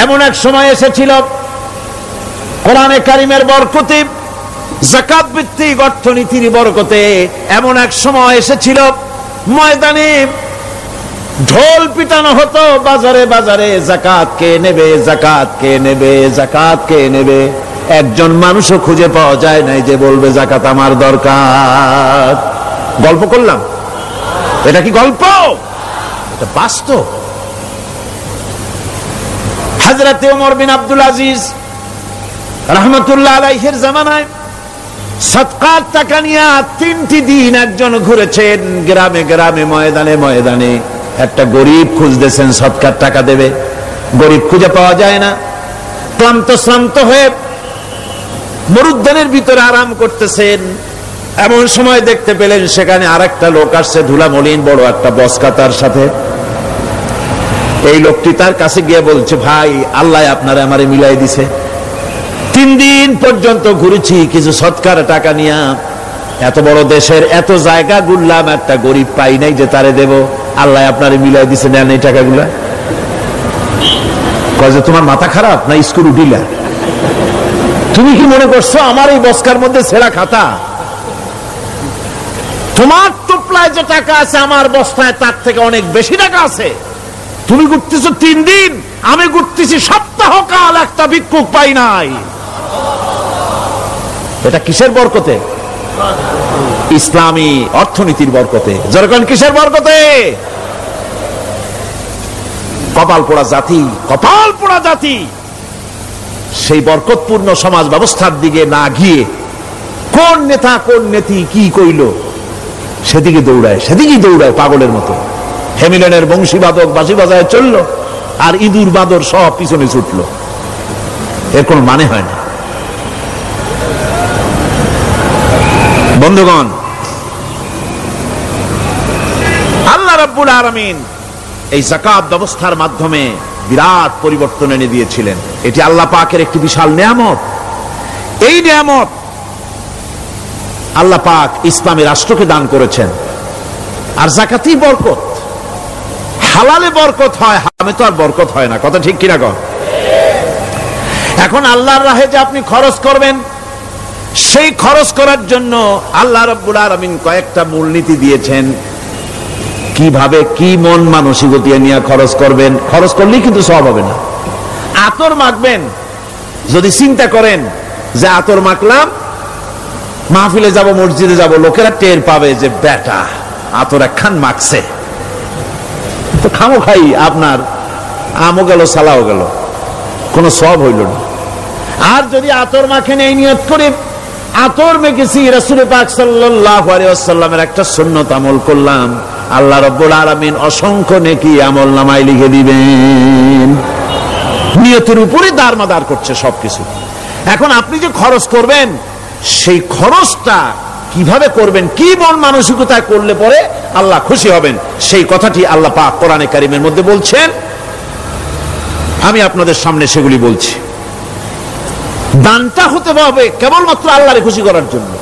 এমন এক সময় এসেছিল কোরআনে কারিমের বরকতে, যাকাত ভিত্তিক অর্থনীতির বরকতে, এমন এক সময় এসেছিল ময়দানে ঢোল পিটানো হতো বাজারে বাজারে, যাকাত কে নেবে, যাকাত কে নেবে, যাকাত কে নেবে। একজন মানুষও খুঁজে পাওয়া যায় নাই যে বলবে যাকাত আমার দরকার। গল্প করলাম? এটা কি গল্প? এটা বাস্তব। হযরত ওমর বিন আব্দুল আজিজ রাহমাতুল্লাহ আলাইহির জামানায় সদকার টাকা নিয়ে 3টি দিন একজন ঘুরেছেন গ্রামে গ্রামে, ময়দানে ময়দানে। একটা গরিব খুঁজতেছেন সদকার টাকা দেবে, গরিব খুঁজে পাওয়া যায় না। ক্লান্ত শ্রান্ত হয়ে মরুদ্যানের ভিতরে আরাম করতেছেন। এমন সময় দেখতে পেলেন সেখানে আরেকটা লোক আসছে, ধুলা মলিন বড় একটা বস্কা তার সাথে। এই লোকটি তার কাছে গিয়ে বলছে, ভাই আল্লাহ আপনারে আমারে মিলাই দিছে, 3 দিন পর্যন্ত ঘুরেছি কিছু সদকার টাকা নিয়ে, এত বড় দেশের এত জায়গা ঘুরলাম, একটা গরিব পাই নাই যে তারে দেব, আল্লাহ আপনারে মিলাই দিছে, নেন এই টাকাগুলা। কয় যে তোমার মাথা খারাপ না স্কুল উঠিলা? তুমি কি মনে করছো আমার এই বস্কার মধ্যে ছেঁড়া খাতা? তোমার টোপলায় যে টাকা আছে আমার বস্তায় তার থেকে অনেক বেশি টাকা আছে। তুমি ঘুরতেছো 3 দিন, আমি ঘুরতেছি সপ্তাহকাল, একটা ভিক্ষুক পাই নাই। এটা কিসের বরকতে? ইসলামী অর্থনীতির বরকতে। যেরকম কিসের বরকতে? কপাল পোড়া জাতি, কপাল পোড়া জাতি সেই বরকতপূর্ণ সমাজ ব্যবস্থার দিকে না গিয়ে কোন নেতা কোন নেত্রী কি কইল সেদিকে দৌড়ায়, সেদিকেই দৌড়ায় পাগলের মতো। হেমিলনের বংশীবাদক বাঁশি বাজায় চলল, আর ইঁদুর বাঁদর সব পিছনে ছুটলো। এর কোন মানে হয় না। বন্ধুগণ, আল্লাহ রাব্বুল আলামিন এই যাকাত ব্যবস্থার মাধ্যমে বিরাট পরিবর্তন এনে দিয়েছিলেন। এটি আল্লাহ পাকের একটি বিশাল নিয়ামত। এই নিয়ামত আল্লাহ পাক ইসলামী রাষ্ট্রকে দান করেছেন। আর যাকাতই বরকত। হালালে বরকত হয়, হারামে তো আর বরকত হয় না। কথা ঠিক কিনা কর? এখন আল্লাহর রাহে যে আপনি খরচ করবেন, সেই খরচ করার জন্য আল্লাহ রাব্বুল আলামিন কয়েকটা মূলনীতি দিয়েছেন। কিভাবে কি মন মানসিকতা নিয়ে খরচ করবেন। খরচ করলেই কিন্তু সওয়াব হবে না। আতর মাখবেন, যদি চিন্তা করেন যে আতর মাখলাম, মাহফিলে যাব, মসজিদে যাব, লোকেরা টের পাবে যে বেটা আতর একখান মাখছে, তো খামো খাই আপনার আমও গেল সালাও গেল, কোনো সওয়াব হইল না। আর যদি আতর মাখেন এই নিয়ত করে আতর মেখেছি, রাসূল পাক সাল্লাল্লাহু আলাইহি ওয়াসাল্লামের একটা সুন্নাত আমল করলাম, আল্লাহ রাব্বুল আলামিন অসংখ্য নেকি আমল নামায় লিখে দিবেন। নিয়তের উপরে দারমাদার করছে সবকিছু। এখন আপনি যে খরচ করবেন, সেই খরচটা কিভাবে করবেন, কি মন মানসিকতায় করলে পরে আল্লাহ খুশি হবেন, সেই কথাটি আল্লাহ পাক কোরআনে কারিমের মধ্যে বলছেন। আমি আপনাদের সামনে সেগুলি বলছি। দানটা হতে হবে কেবলমাত্র আল্লাহরে খুশি করার জন্য।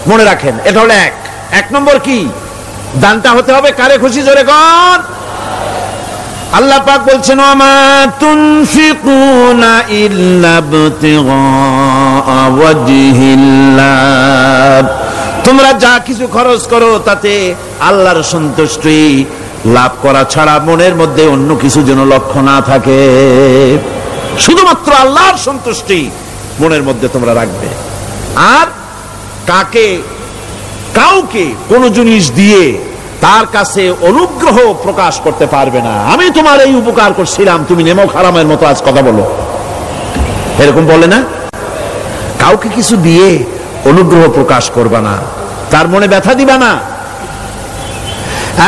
মনে রাখেন, এটা হলো 1। এক নম্বর কি? দানটা হতে হবে কারে খুশি, জোরে কোন? আল্লাহ পাক বলছেন ওয়ামা তুনফিকুনা ইল্লা ইবতিগা ওয়াজহিল্লাহ, তোমরা যা কিছু খরচ করো তাতে আল্লাহর সন্তুষ্টি লাভ করা ছাড়া মনের মধ্যে অন্য কিছু যেন লক্ষ্য না থাকে, শুধুমাত্র আল্লাহর সন্তুষ্টি মনের মধ্যে তোমরা রাখবে। আর কাউকে কোন জিনিস দিয়ে তার কাছে অনুগ্রহ প্রকাশ করতে পারবে না। আমি তোমার এই উপকার করছিলাম, তুমি নেমো খারামের মতো আজ কথা বলো, এরকম বলে না? কাউকে কিছু দিয়ে অনুগ্রহ প্রকাশ করবে না, তার মনে ব্যথা দিবা না।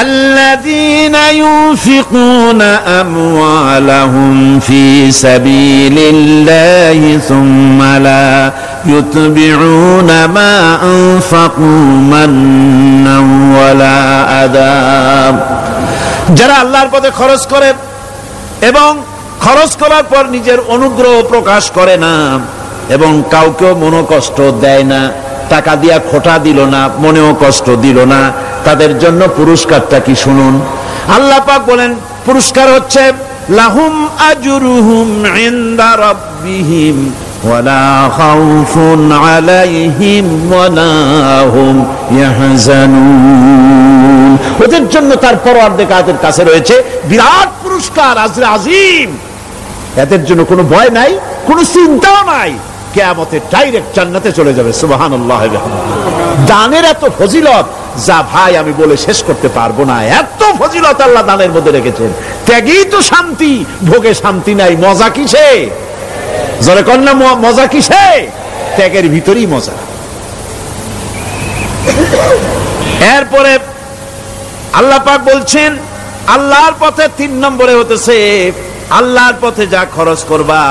الذين ينفقون أموالهم في سبيل الله ثم لا يتبعون ما أنفقوا منا ولا أذى, যারা আল্লাহর পথে খরচ করে এবং খরচ করার পর নিজের অনুগ্রহ প্রকাশ করে না এবং কাউকেও মনোকষ্ট দেয় না, টাকা দিয়া খোটা দিল না, মনেও কষ্ট দিল না, তাদের জন্য পুরস্কারটা কি শুনুন। আল্লাহ পাক বলেন পুরস্কার হচ্ছে লাহুম আজরুহুম ইনদা রাব্বিহিম ওয়ালা খাউফুন আলাইহিম ওয়ালা হুম ইয়াহজানুন, ওদের জন্য তার পরওয়ারদিগারের কাছে রয়েছে বিরাট পুরস্কার, আজরে আজিম। এদের জন্য কোনো ভয় নাই, কোনো চিন্তাও নাই, কিয়ামতে ডাইরেক্ট জান্নাতে চলে যাবে। সুবহানাল্লাহ। দানের এত ফজিলত যা ভাই আমি বলে শেষ করতে পারবো না, এত ফজিলত আল্লাহ দানের মধ্যে রেখেছেন। ত্যাগেই তো শান্তি, ভোগে শান্তি নাই, মজা কিসে? জোরে কন্যা মজা কিসে? ত্যাগের ভিতরেই মজা। এরপরে আল্লাহ পাক বলছেন আল্লাহর পথে 3 নম্বরে হতেছে আল্লাহর পথে যা খরচ করবা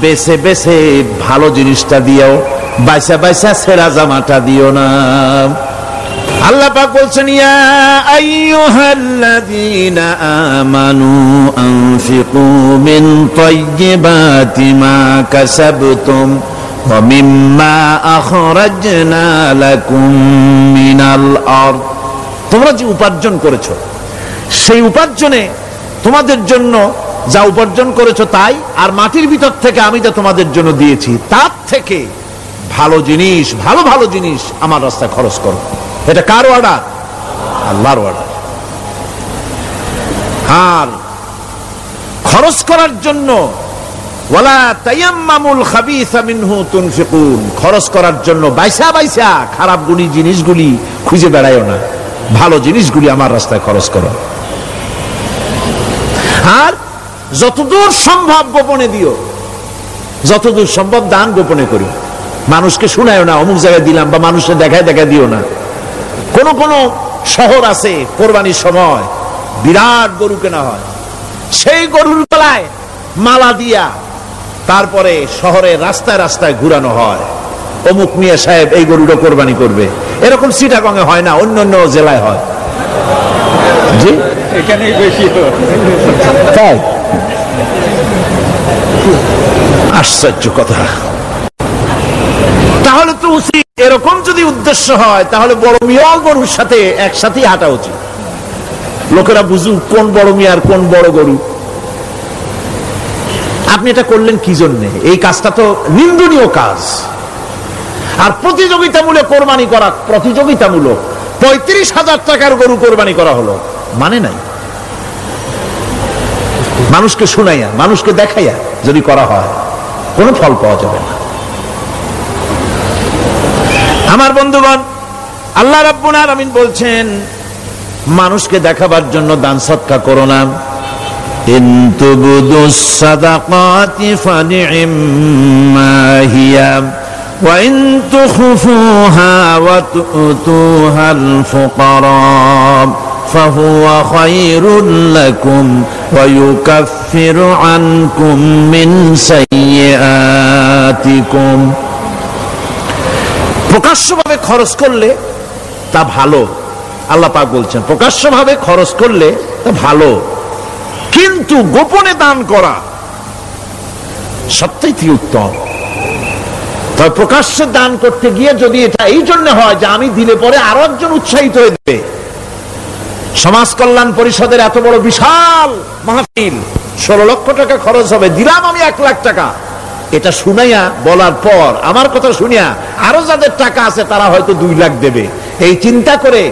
বেছে বেছে ভালো জিনিসটা দিও, বাইসা বাইসা ছেঁড়া জামাটা দিও না। আল্লাহ পাক বলছেন ইয়া আইয়ুহাল্লাযীনা আমানু আনফিকু মিন তাইয়্যিবাতি মা কাসাবতুম ওয়া মিম্মা আখরাজনা লাকুম মিনাল আরদ, তোমরা যে উপার্জন করেছো সেই উপার্জনে তোমাদের জন্য যা উপার্জন করেছো তাই, আর মাটির ভিতর থেকে আমি যা তোমাদের জন্য দিয়েছি তার থেকে ভালো জিনিস, ভালো ভালো জিনিস আমার রাস্তায় খরচ করো। এটা কার অর্ডার? আল্লাহর অর্ডার। আর খরচ করার জন্য ওয়ালা তায়াম্মামুল খাবিসা মিনহু তুনফিকুন, খরচ করার জন্য বাইসা বাইসা খারাপ জিনিসগুলি খুঁজে বেড়ায়ও না, ভালো জিনিসগুলি আমার রাস্তায় খরচ করো। আর যতদূর সম্ভব গোপনে দিও, যতদূর সম্ভব দান গোপনে করি, মানুষকে শুনায়ও না অমুক জায়গায় দিলাম, বা মানুষের দেখায় দেখায় দিও না। কোন কোন শহর আছে কোরবানির সময় বিরাট গরু কেনা হয়, সেই গরুর গলায় মালা দিয়া তারপরে শহরে রাস্তায় রাস্তায় ঘুরানো হয়, অমুক মিয়া সাহেব এই গরুটা কোরবানি করবে। এরকম চিটাগংয়ে হয় না, অন্য অন্য জেলায় হয়। জি, এখানেই বেশি তাই। আশ্চর্য কথা। তাহলে তো উচিত এরকম যদি উদ্দেশ্য হয় তাহলে বড় মিয়া গরুর সাথে একসাথে হাঁটা উচিত, লোকেরা বুঝুক কোন বড় মিয়া আর কোন বড় গরু। আপনি এটা করলেন কি জন্য? এই কাজটা তো নিন্দনীয় কাজ। আর প্রতিযোগিতামূলক কোরবানি করা, প্রতিযোগিতামূলক 35,000 টাকার গরু কোরবানি করা হলো, মানে নাই। মানুষকে শুনাইয়া, মানুষকে দেখাইয়া যদি করা হয় কোনো ফল পাওয়া যাবে না। আমার বন্ধুগণ, আল্লাহ রাব্বুল আলামিন বলছেন মানুষকে দেখাবার জন্য দান সদকা করো না। ইন তুবদুস সাদাকাতি ফানি'ম্মা হিয়া ওয়া ইন তুখফুহা ওয়া তু'তুহাল ফুকারা ফাহুয়া খায়রুল লাকুম ওয়া ইউকাফিরু আনকুম মিন সাইয়্যাতিকুম। প্রকাশ্যভাবে খরচ করলে তা ভালো, আল্লাহ পাক বলছেন প্রকাশ্যভাবে খরচ করলে তা ভালো, কিন্তু গোপনে দান করা সবচেয়ে উত্তম। তবে প্রকাশ্যে দান করতে গিয়ে যদি এটা এই জন্য হয় যে আমি দিলে পরে আরো একজন উৎসাহিত হয়ে যাবে, সমাজ কল্যাণ পরিষদের এত বড় বিশাল মাহফিল, 16 লক্ষ টাকা খরচ হবে, দিলাম আমি 1 লাখ টাকা, এটা শুনাইয়া বলার পর আমার কথা শুনিয়া আরো যাদের টাকা আছে তারা হয়তো 2 লাখ দেবে, এই চিন্তা করে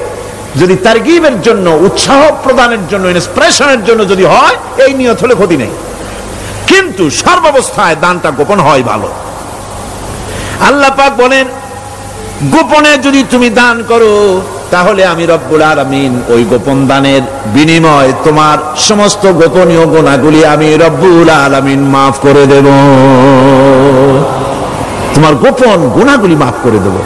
যদি তারগিবের জন্য, উৎসাহ প্রদানের জন্য, ইন্সপিরেশনের জন্য যদি হয়, এই নিয়ত হলে ক্ষতি নেই। কিন্তু সর্বাবস্থায় দানটা গোপন হয় ভালো। আল্লাহ পাক বলেন, গোপনে যদি তুমি দান করো তাহলে আমি রব্বুল আলামিন ওই গোপন দানের বিনিময় তোমার সমস্ত গোপনীয় গুনাহগুলি আমি রব্বুল আলামিন মাফ করে দেব, তোমার গোপন গুনাহগুলি মাফ করে দেব।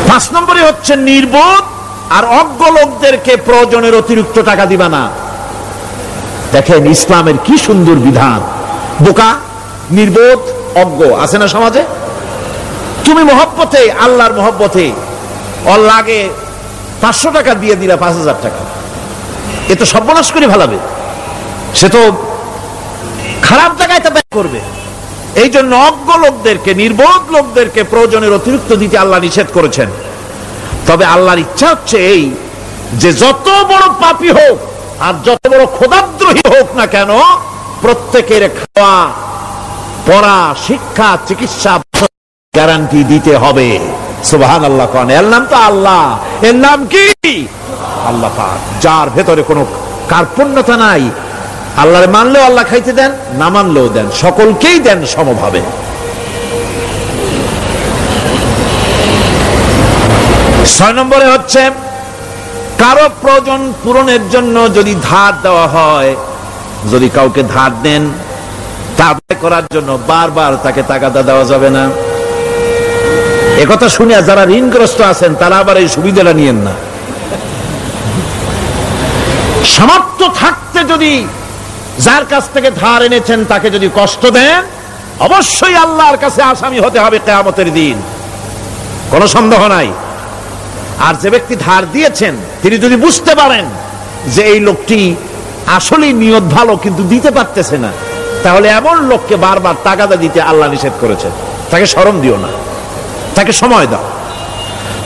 5 নম্বরে হচ্ছে নির্বোধ আর অজ্ঞ লোকদেরকে প্রয়োজনের অতিরিক্ত টাকা দিবা না। দেখেন ইসলামের কি সুন্দর বিধান। বোকা, নির্বোধ, অজ্ঞ আছে না সমাজে? তুমি মহব্বতে, আল্লাহর মহব্বতে ওর লাগে 500 টাকা দিয়ে দিলা 5000 টাকা, এ তো সর্বনাশ করে ফেলাবে, সে তো খারাপ জায়গায় তা ব্যয় করবে। এই জন্য অজ্ঞ লোকদেরকে, নির্বোধ লোকদেরকে প্রয়োজনের অতিরিক্ত দিতে আল্লাহ নিষেধ করেছেন। তবে আল্লাহর ইচ্ছা হচ্ছে এই যে যত বড় পাপী হোক আর যত বড় খোদাদ্রোহী হোক না কেন, প্রত্যেকের খাওয়া, পড়া, শিক্ষা, চিকিৎসা গ্যারান্টি দিতে হবে। সুবহানাল্লাহ। কোন এর নাম তো আল্লাহ, এর নাম কি? আল্লাহ পাক, যার ভেতরে কোনো কার্পণ্যতা নাই। আল্লাহরে মানলেও আল্লাহ খাইতে দেন, না মানলেও দেন, সকলকেই দেন সমভাবে। 6 নম্বরে হচ্ছে কারো প্রয়োজন পূরণের জন্য যদি ধার দেওয়া হয়, যদি কাউকে ধার দেন, তা আদায় করার জন্য বারবার তাকে টাকা দেওয়া যাবে না। একথা শুনিয়া যারা ঋণগ্রস্ত আছেন তারা আবার এই সুবিধাটা নিয়েন না। সামর্থ্য থাকতে যদি যার কাছ থেকে ধার এনেছেন তাকে যদি কষ্ট দেন, অবশ্যই আল্লাহর কাছে আসামি হতে হবে কিয়ামতের দিন, কোনো সন্দেহ নাই। আর যে ব্যক্তি ধার দিয়েছেন তিনি যদি বুঝতে পারেন যে এই লোকটি আসলেই নিয়ত ভালো কিন্তু দিতে পারতেছে না, তাহলে এমন লোককে বারবার টাকাটা দিতে আল্লাহ নিষেধ করেছেন। তাকে শরম দিও না, তাকে সময় দাও।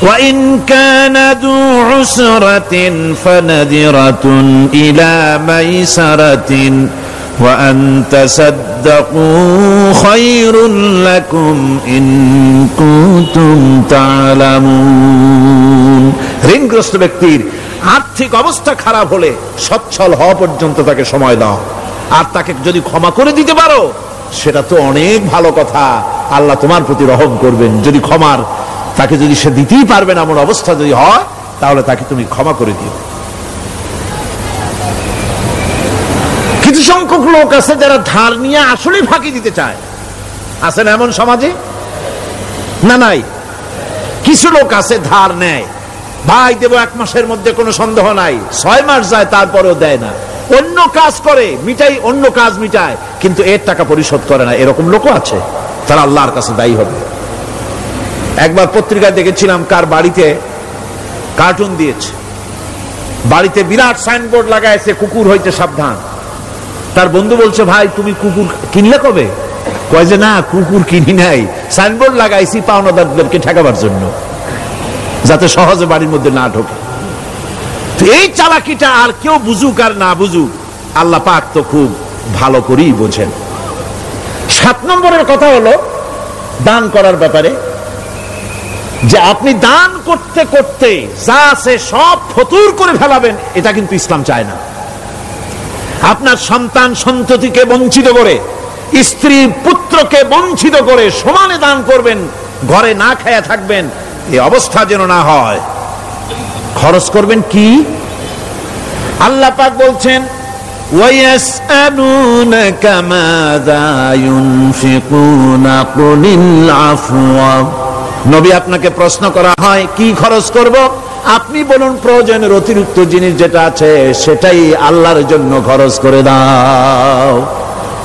وَإِنْ كَانَ ذُو عُسْرَةٍ فَنَذِرَةٌ إِلَى مَيْسَرَةٍ وَأَنْ تَصَدَّقُوا خَيْرٌ لَكُمْ إِنْ كُنتُمْ تَعْلَمُونَ। ঋণগ্রস্ত ব্যক্তির আর্থিক অবস্থা খারাপ হলে সচ্ছল হওয়া পর্যন্ত তাকে সময় দাও, আর তাকে যদি ক্ষমা করে দিতে পারো সেটা তো অনেক ভালো কথা, আল্লাহ তোমার প্রতি রহম করবেন। যদি ক্ষমার তাকে যদি সে দিতেই পারবে না এমন অবস্থা যদি হয়, তাহলে তাকে তুমি ক্ষমা করে দিও। কিছু সংখ্যক লোক আছে যারা ধার নিয়ে আসলে ফাঁকি দিতে চায়, আছে না এমন সমাজে? না নাই? কিছু লোক আছে ধার নেয়, ভাই দেব 1 মাসের মধ্যে, কোনো সন্দেহ নাই। 6 মাস যায় তারপরেও দেয় না, অন্য কাজ করে মিটাই, অন্য কাজ মিটায়, কিন্তু এর টাকা পরিশোধ করে না। এরকম লোকও আছে, তারা আল্লাহর কাছে দায়ী হবে। একবার পত্রিকায় দেখেছিলাম কার বাড়িতে কার্টুন দিয়েছে, বাড়িতে বিরাট সাইনবোর্ড লাগাইছে, কুকুর হইতে সাবধান। তার বন্ধু বলছে, ভাই তুমি কুকুর কিনলে কবে? কয় যে না, কুকুর কিনি নাই, সাইনবোর্ড লাগাইছি পাওনাদারদেরকে ঠেকাবার জন্য, যাতে সহজে বাড়ির মধ্যে না ঢোকে। এই চালাকিটা আর কেউ বুঝুক আর না বুঝুক, আল্লাহ পাক তো খুব ভালো করেই বোঝেন। 7 নম্বরের কথা হলো দান করার ব্যাপারে, যে আপনি দান করতে করতে যা আছে সব ফতুর করে ফেলাবেন, এটা কিন্তু ইসলাম চায় না। আপনার সন্তান সন্ততিকে বঞ্চিত করে, স্ত্রী পুত্রকে বঞ্চিত করে সমানে দান করবেন, ঘরে না খায়া থাকবেন, এই অবস্থা যেন না হয়। খরচ করবেন কি? আল্লাহ পাক বলছেন, ওয়ায়াসআলুনাকা মাযা ইউনফিকুনা কুলিল আফওয়া। নবী আপনাকে প্রশ্ন করা হয় কি খরচ করব, আপনি বলুন প্রয়োজনের অতিরিক্ত জিনিস যেটা আছে সেটাই আল্লাহর জন্য খরচ করে দাও।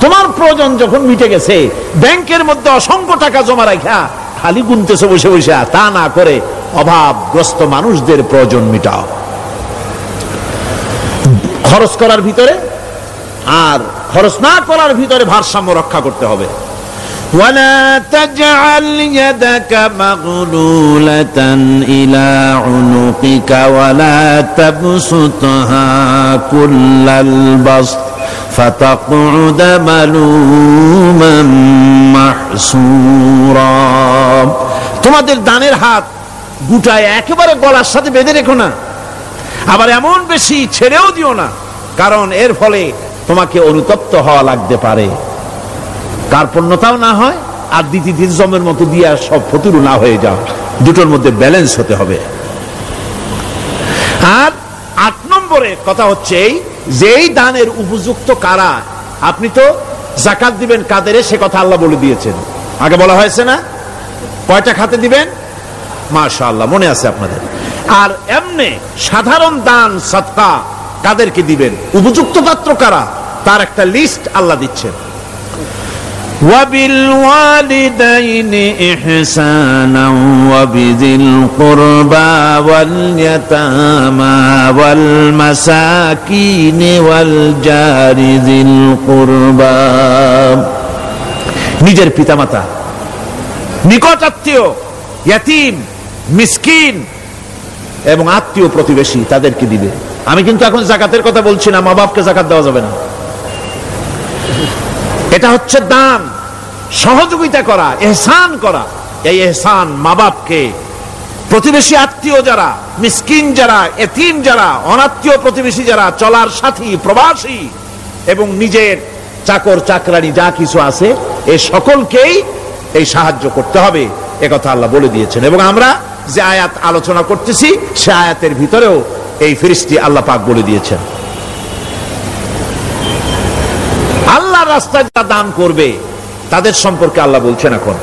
তোমার প্রয়োজন যখন মিটে গেছে, ব্যাংকের মধ্যে অসংখ্য টাকা জমা রাখা খালি গুনতেছো বসে বসে, তা না করে অভাবগ্রস্ত মানুষদের প্রয়োজন মিটাও। খরচ করার ভিতরে আর খরচ না করার ভিতরে ভারসাম্য রক্ষা করতে হবে। ولا تجعل يدك مغلولة إلى عنقك ولا تبسطها كل البسط فتقعد ملوما محسورا। তোমাদের ডানের হাত গুটায় একেবারে গলার সাথে বেঁধে রেখো না, আবার এমন বেশি ছেড়েও দিও না, কারণ এর ফলে তোমাকে অনুতপ্ত হওয়া লাগতে পারে, কার্পণ্যতাও না হয় আর দ্বিতীয় জমের মতো দিয়ে সব ফতুরু না হয়ে যাও। দুটোর মধ্যে ব্যালেন্স হতে হবে। আর 8 নম্বরে কথা হচ্ছে এই যে এই দানের উপযুক্ত কারা। আপনি তো যাকাত দিবেন কাদের, সে কথা আল্লাহ বলে দিয়েছেন, আগে বলা হয়েছে না? কয়টা খাতে দিবেন? মাশাআল্লাহ, মনে আছে আপনাদের। আর এমনি সাধারণ দান সাদকা কাদেরকে দিবেন, উপযুক্ত পাত্র কারা, তার একটা লিস্ট আল্লাহ দিচ্ছেন। وبالوالدين إحسانا وبذي القربى واليتامى والمساكين والجار ذي القربى। নিজের পিতামাতা, নিকট আত্মীয়, ইয়াতিম, মিসকিন এবং আত্মীয় প্রতিবেশী তাদেরকে দিবে। আমি কিন্তু এখন যাকাতের কথা বলছি না, মা বাপকে যাকাত দেওয়া যাবে না। এটা হচ্ছে দান, সহযোগিতা করা, ইহসান করা। এই ইহসান মা বাপকে, প্রতিবেশী আত্মীয় যারা, মিসকিন যারা, এতিম যারা, অনাত্মীয় প্রতিবেশী যারা, চলার সাথী, প্রবাসী এবং নিজের চাকর চাকরানি যা কিছু আছে, এই সকলকেই এই সাহায্য করতে হবে, একথা আল্লাহ বলে দিয়েছেন। এবং আমরা যে আয়াত আলোচনা করতেছি সে আয়াতের ভিতরেও এই ফিরিস্তি আল্লাহ পাক বলে দিয়েছেন। আল্লাহর রাস্তায় যারা দান করবে তাদের সম্পর্কে আল্লাহ বলছেন এখন,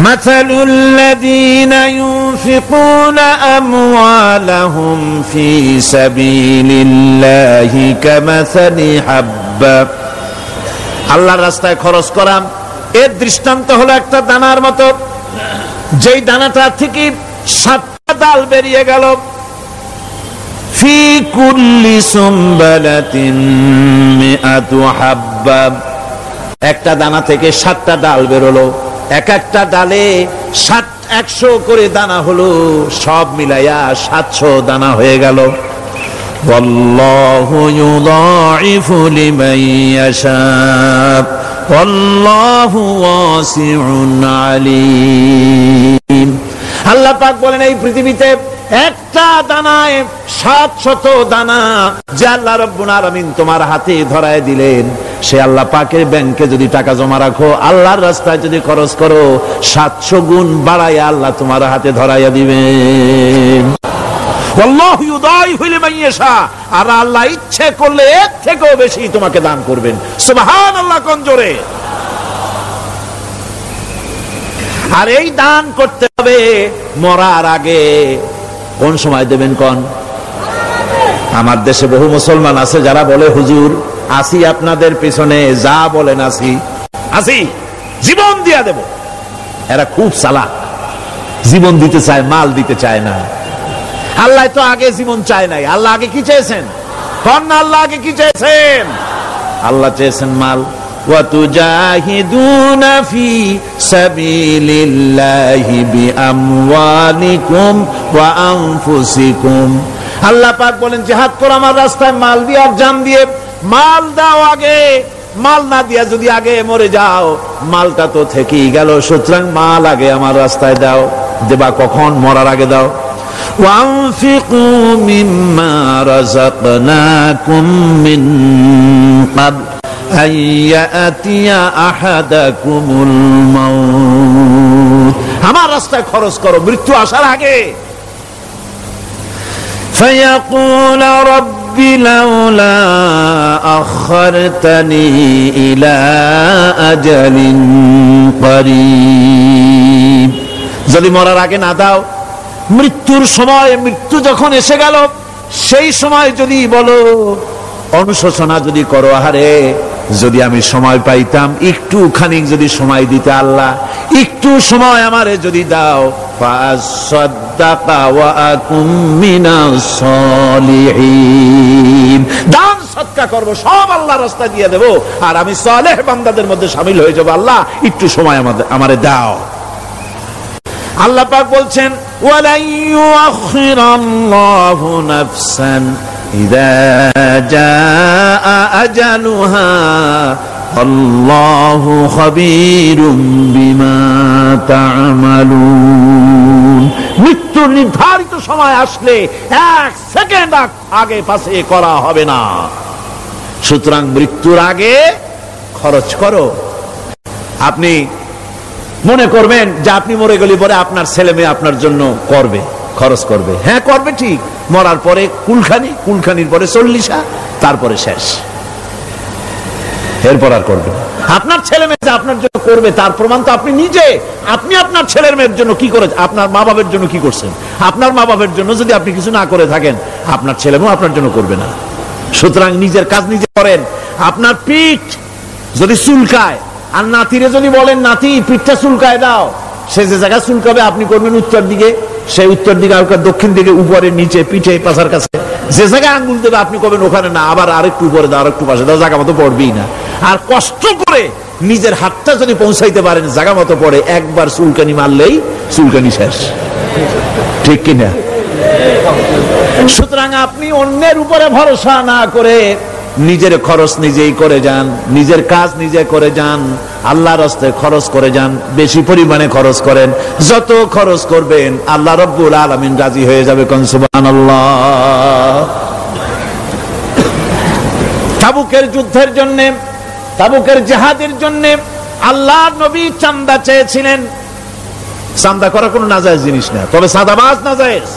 মাসালুল লাযীনা ইউনফিকুনা আমওয়ালাহুম ফি সাবিলিল্লাহি কামাসালি হাব্বা। আল্লাহর রাস্তায় খরচ করা এর দৃষ্টান্ত হলো একটা দানার মতো, যেই দানাটা থেকে 7টা ডাল বেরিয়ে গেল। ফি কুল্লি সুমবালাতিন মিআতু হাব্বা, একটা দানা থেকে 7টা ডাল বেরোলো, এক একটা ডালে 100 করে দানা হলো, সব মিলাইয়া 700 দানা হয়ে গেল। ওয়াল্লাহু ইউদাইফু লিমান ইয়াশা ওয়াল্লাহু ওয়াসিউন আলীম। আল্লাহ পাক বলেন এই পৃথিবীতে একটা দানায় 700 দানা যে আল্লাহ রাব্বুল আলামিন তোমার হাতে ধরায় দিলেন, সে আল্লাহ পাকের ব্যাংকে যদি টাকা জমা রাখো, আল্লাহর রাস্তায় যদি খরচ করো, 700 গুণ বাড়াইয়া আল্লাহ তোমার হাতে ধরাইয়া দিবেন। আল্লাহু ইউদাইফু লিমান ইয়াশা, আর আল্লাহ ইচ্ছে করলে এর থেকেও বেশি তোমাকে দান করবেন। সুবহানাল্লাহ, কোন জোরে। আর এই দান করতে হবে মরার আগে। কোন সময় দেবেন কোন? আমার দেশে বহু মুসলমান আছে যারা বলে, হুজুর আসি আপনাদের পিছনে, যা বলেন আসি, জীবন দিয়া দেব। এরা খুব চালাক, জীবন দিতে চায়, মাল দিতে চায় না। আল্লাহ তো আগে জীবন চায় নাই, আল্লাহ আগে কি চেয়েছেন? কোন আল্লাহ আগে কি চেয়েছেন? আল্লাহ চেয়েছেন মাল। وَتُجَاهِدُونَ فِي سَبِيلِ اللَّهِ بِأَمْوَالِكُمْ وَأَنفُسِكُمْ। আল্লাহ পাক বলেন জিহাদ করো আমার রাস্তায় মাল দিয়ে আর জান দিয়ে। মাল দাও আগে, মাল না দিয়া যদি আগে মরে যাও, মালটা তো থেকেই গেল। সুতরাং মাল আগে আমার রাস্তায় দাও। দেবা কখন? মরার আগে দাও। وَأَنفِقُوا مِمَّا رَزَقْنَاكُم مِّن قَبْلِ أَن يَأْتِيَ أَحَدَكُمُ الْمَوْتُ। আমার রাস্তায় খরচ করো মৃত্যু আসার আগে। فَيَقُولَ رَبِّ لَوْلَا أَخَّرْتَنِي إِلَى أَجَلٍ قَرِيبٍ। যদি মরার আগে না দাও, মৃত্যুর সময়, মৃত্যু যখন এসে গেল, সেই সময় যদি বলো, অনুশোচনা যদি করো, আহারে যদি আমি সময় পাইতাম, একটু খানিক যদি সময় দিতে, আল্লাহ একটু সময় আমারে যদি দাও, আসাদ্দাকা ওয়া আকুম মিনাস সালিহিন। দান সদকা করব, সব আল্লাহর রাস্তায় দিয়ে দেব, আর আমি সালেহ বান্দাদের মধ্যে শামিল হয়ে যাব। আল্লাহ একটু সময় আমারে দাও। আল্লাহ পাক বলছেন ওয়ালা ইউআখিরাল্লাহু নাফসান ইযা জাআ আজালুহা আল্লাহু খাবীরুম বিমা তা'মালুন। মৃত্যু নির্ধারিত সময় আসলে এক সেকেন্ড আগে পাশে করা হবে না। সুতরাং মৃত্যুর আগে খরচ করো। আপনি মনে করবেন যে আপনি মরে গেলে পরে আপনার ছেলে মেয়ে আপনার জন্য করবে, খরচ করবে। হ্যাঁ করবে ঠিক, মরার পরে কুলখানির পরে 40, তারপরে শেষ, এরপর আর করবে। আপনার ছেলে মেয়ে যে আপনার জন্য করবে তার প্রমাণ তো আপনি নিজে। আপনি আপনার ছেলের মেয়ের জন্য কি করে, আপনার মা বাবার জন্য কি করছেন? আপনার মা বাবার জন্য যদি আপনি কিছু না করে থাকেন, আপনার ছেলে মেয়ে আপনার জন্য করবে না। সুতরাং নিজের কাজ নিজে করেন। আপনার পিঠ যদি চুলকায় আর নাতিরে যদি বলেন নাতি পিঠটা চুলকায় দাও, সে যে জায়গায় চুলকাবে আপনি করবেন উত্তর দিকে, সেই উত্তর দিকে আর দক্ষিণ দিকে, উপরে নিচে, পিঠে পাশার কাছে যে জায়গায় আঙ্গুল দেবে আপনি করবেন ওখানে না, আবার আরেকটু উপরে দাও, আরেকটু পাশে দাও, জায়গা মতো পড়বেই না। আর কষ্ট করে নিজের হাতটা যদি পৌঁছাইতে পারেন জায়গা মতো পড়ে, একবার চুলকানি মারলেই চুলকানি শেষ, ঠিক কিনা? সুতরাং আপনি অন্যের উপরে ভরসা না করে নিজের খরচ নিজেই করে যান, নিজের কাজ নিজে করে যান, আল্লাহর রাস্তায় খরচ করে যান, বেশি পরিমাণে খরচ করেন। যত খরচ করবেন আল্লাহ রাব্বুল আলামিন রাজি হয়ে যাবে। কোন সুবহানাল্লাহ। তাবুকের যুদ্ধের জন্য, তাবুকের জিহাদের জন্য আল্লাহর নবী চাঁদা চেয়েছিলেন। চাঁদা করা কোনো নাজায়েজ জিনিস না, তবে সাদাবাজ নাজায়েজ।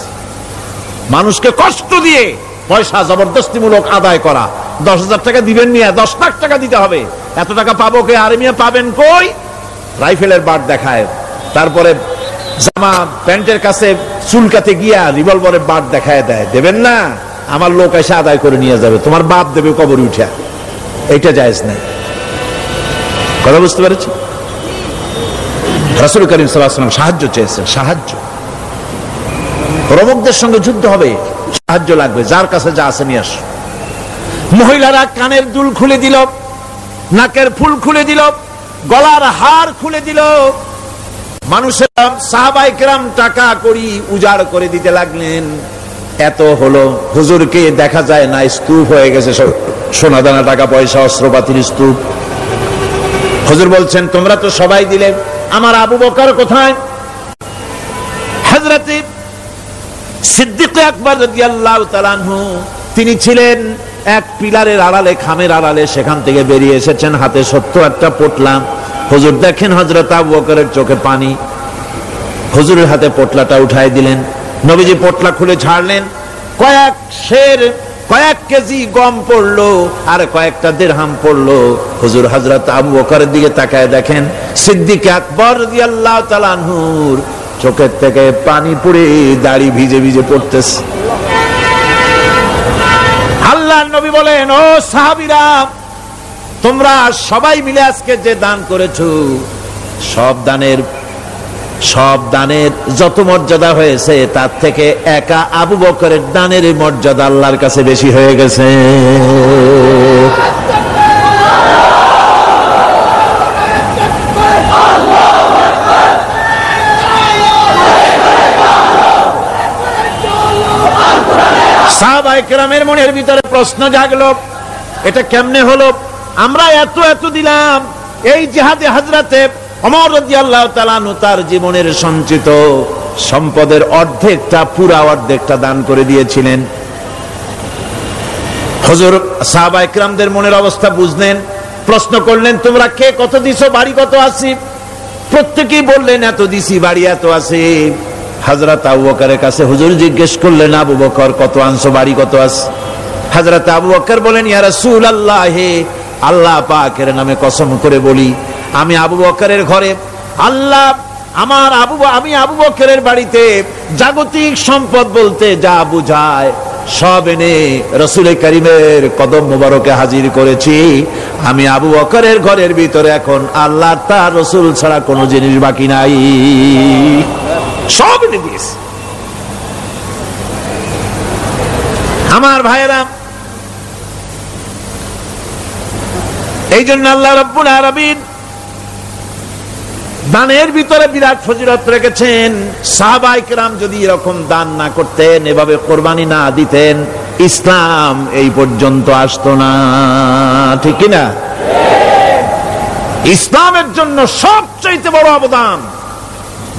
মানুষকে কষ্ট দিয়ে পয়সা জবরদস্তিমূলক আদায় করা। 10,000 টাকা দিবেন মিয়া, 10 লাখ টাকা দিতে হবে, এত টাকা পাবো কে? আরে মিয়া পাবেন কই? রাইফেলের বাট দেখায়, তারপরে জামা প্যান্টের কাছে চুলকাতে গিয়া রিভলভারের বাট দেখায় দেয়। দেবেন না, আমার লোক এসে আদায় করে নিয়ে যাবে, তোমার বাপ দেবে কবরে উঠা। এটা জায়েজ নাই। কথা বুঝতে পেরেছি? রাসূল করিম সাল্লাল্লাহু আলাইহি ওয়াসাল্লাম সাহায্য চেয়েছেন, সাহায্য। রোমকদের সঙ্গে যুদ্ধ হবে, সাহায্য লাগবে, যার কাছে যা আছে নিয়ে আস। মহিলারা কানের দুল খুলে দিল, নাকের ফুল খুলে দিল, গলার হার খুলে দিল। মানুষেরা সাহাবায়ে কেরাম টাকা করি উজাড় করে দিতে লাগলেন। এত হলো, হুজুরকে দেখা যায় না, স্তূপ হয়ে গেছে, সোনা দানা টাকা পয়সা অস্ত্রপাতির স্তূপ। হুজুর বলছেন তোমরা তো সবাই দিলে, আমার আবু বকর কোথায়? হযরত সিদ্দিক আকবর রাদিয়াল্লাহু তাআলা আনহু তিনি ছিলেন এক পিলারের আড়ালে, খামের আড়ালে, সেখান থেকে বেরিয়ে এসেছেন, হাতে 70টা পোটলা। হুজুর দেখেন হযরত আবু বকরের চোখে পানি। হুজুরের হাতে পোটলাটা উঠাই দিলেন। নবীজি পোটলা খুলে ছাড়লেন, কয়েক কেজি গম পড়লো আর কয়েকটা দিরহাম পড়লো। হুজুর হযরত আবু বকরের দিকে তাকায় দেখেন সিদ্দিক আকবর রাদিয়াল্লাহু তাআলা আনহুর চোখের থেকে পানি পড়ে দাড়ি ভিজে ভিজে পড়তেছে। আল্লাহর নবী বলেন, ও সাহাবীরা, তোমরা সবাই মিলে আজকে যে দান করেছো, সব দানের যত মর্যাদা হয়েছে তার থেকে একা আবু বকরের দানের মর্যাদা আল্লাহর কাছে বেশি হয়ে গেছে। সাহাবায়ে কেরামের মনের ভিতরে প্রশ্ন জাগলো, এটা কেমনে হলো? আমরা এত দিলাম। এই জিহাদে হযরতে ওমর রাদিয়াল্লাহু তাআলা আনহু তার জীবনের সঞ্চিত সম্পদের পুরা অর্ধেকটা দান করে দিয়েছিলেন। হুজুর সাহাবায়ে কেরামদের মনের অবস্থা বুঝলেন, প্রশ্ন করলেন তোমরা কে কত দিছো, বাড়ি কত আছে? প্রত্যেকেই বললেন এত দিছি, বাড়ি এত আছে। হযরত আবু বকরের কাছে হুজুর জিজ্ঞেস করলেন, আবু বকর কত আনছো, বাড়ি কত আছে? হযরত আবু বকর বলেন, ইয়া রাসূলুল্লাহ, আল্লাহ পাকের নামে কসম করে বলি, আমি আবু বকরের ঘরে আমি আবু বকরের বাড়িতে জাগতিক সম্পদ বলতে যা বুঝায় সব এনে রাসূল কারীমের কদম মোবারকে হাজির করেছি। আমি আবু বকরের ঘরের ভিতরে এখন আল্লাহ তার রাসূল ছাড়া কোনো জিনিস বাকি নাই, সব এনে দিয়েছি। আমার ভাইয়েরা, এই জন্য আল্লাহ রাব্বুল আলামিন দানের ভিতরে বিরাট ফজিলত রেখেছেন। সাহাবায়ে কেরাম যদি এরকম দান না করতেন, এভাবে কোরবানি না দিতেন, ইসলাম এই পর্যন্ত আসতো না। ঠিক কি না? ইসলামের জন্য সবচেয়ে বড় অবদান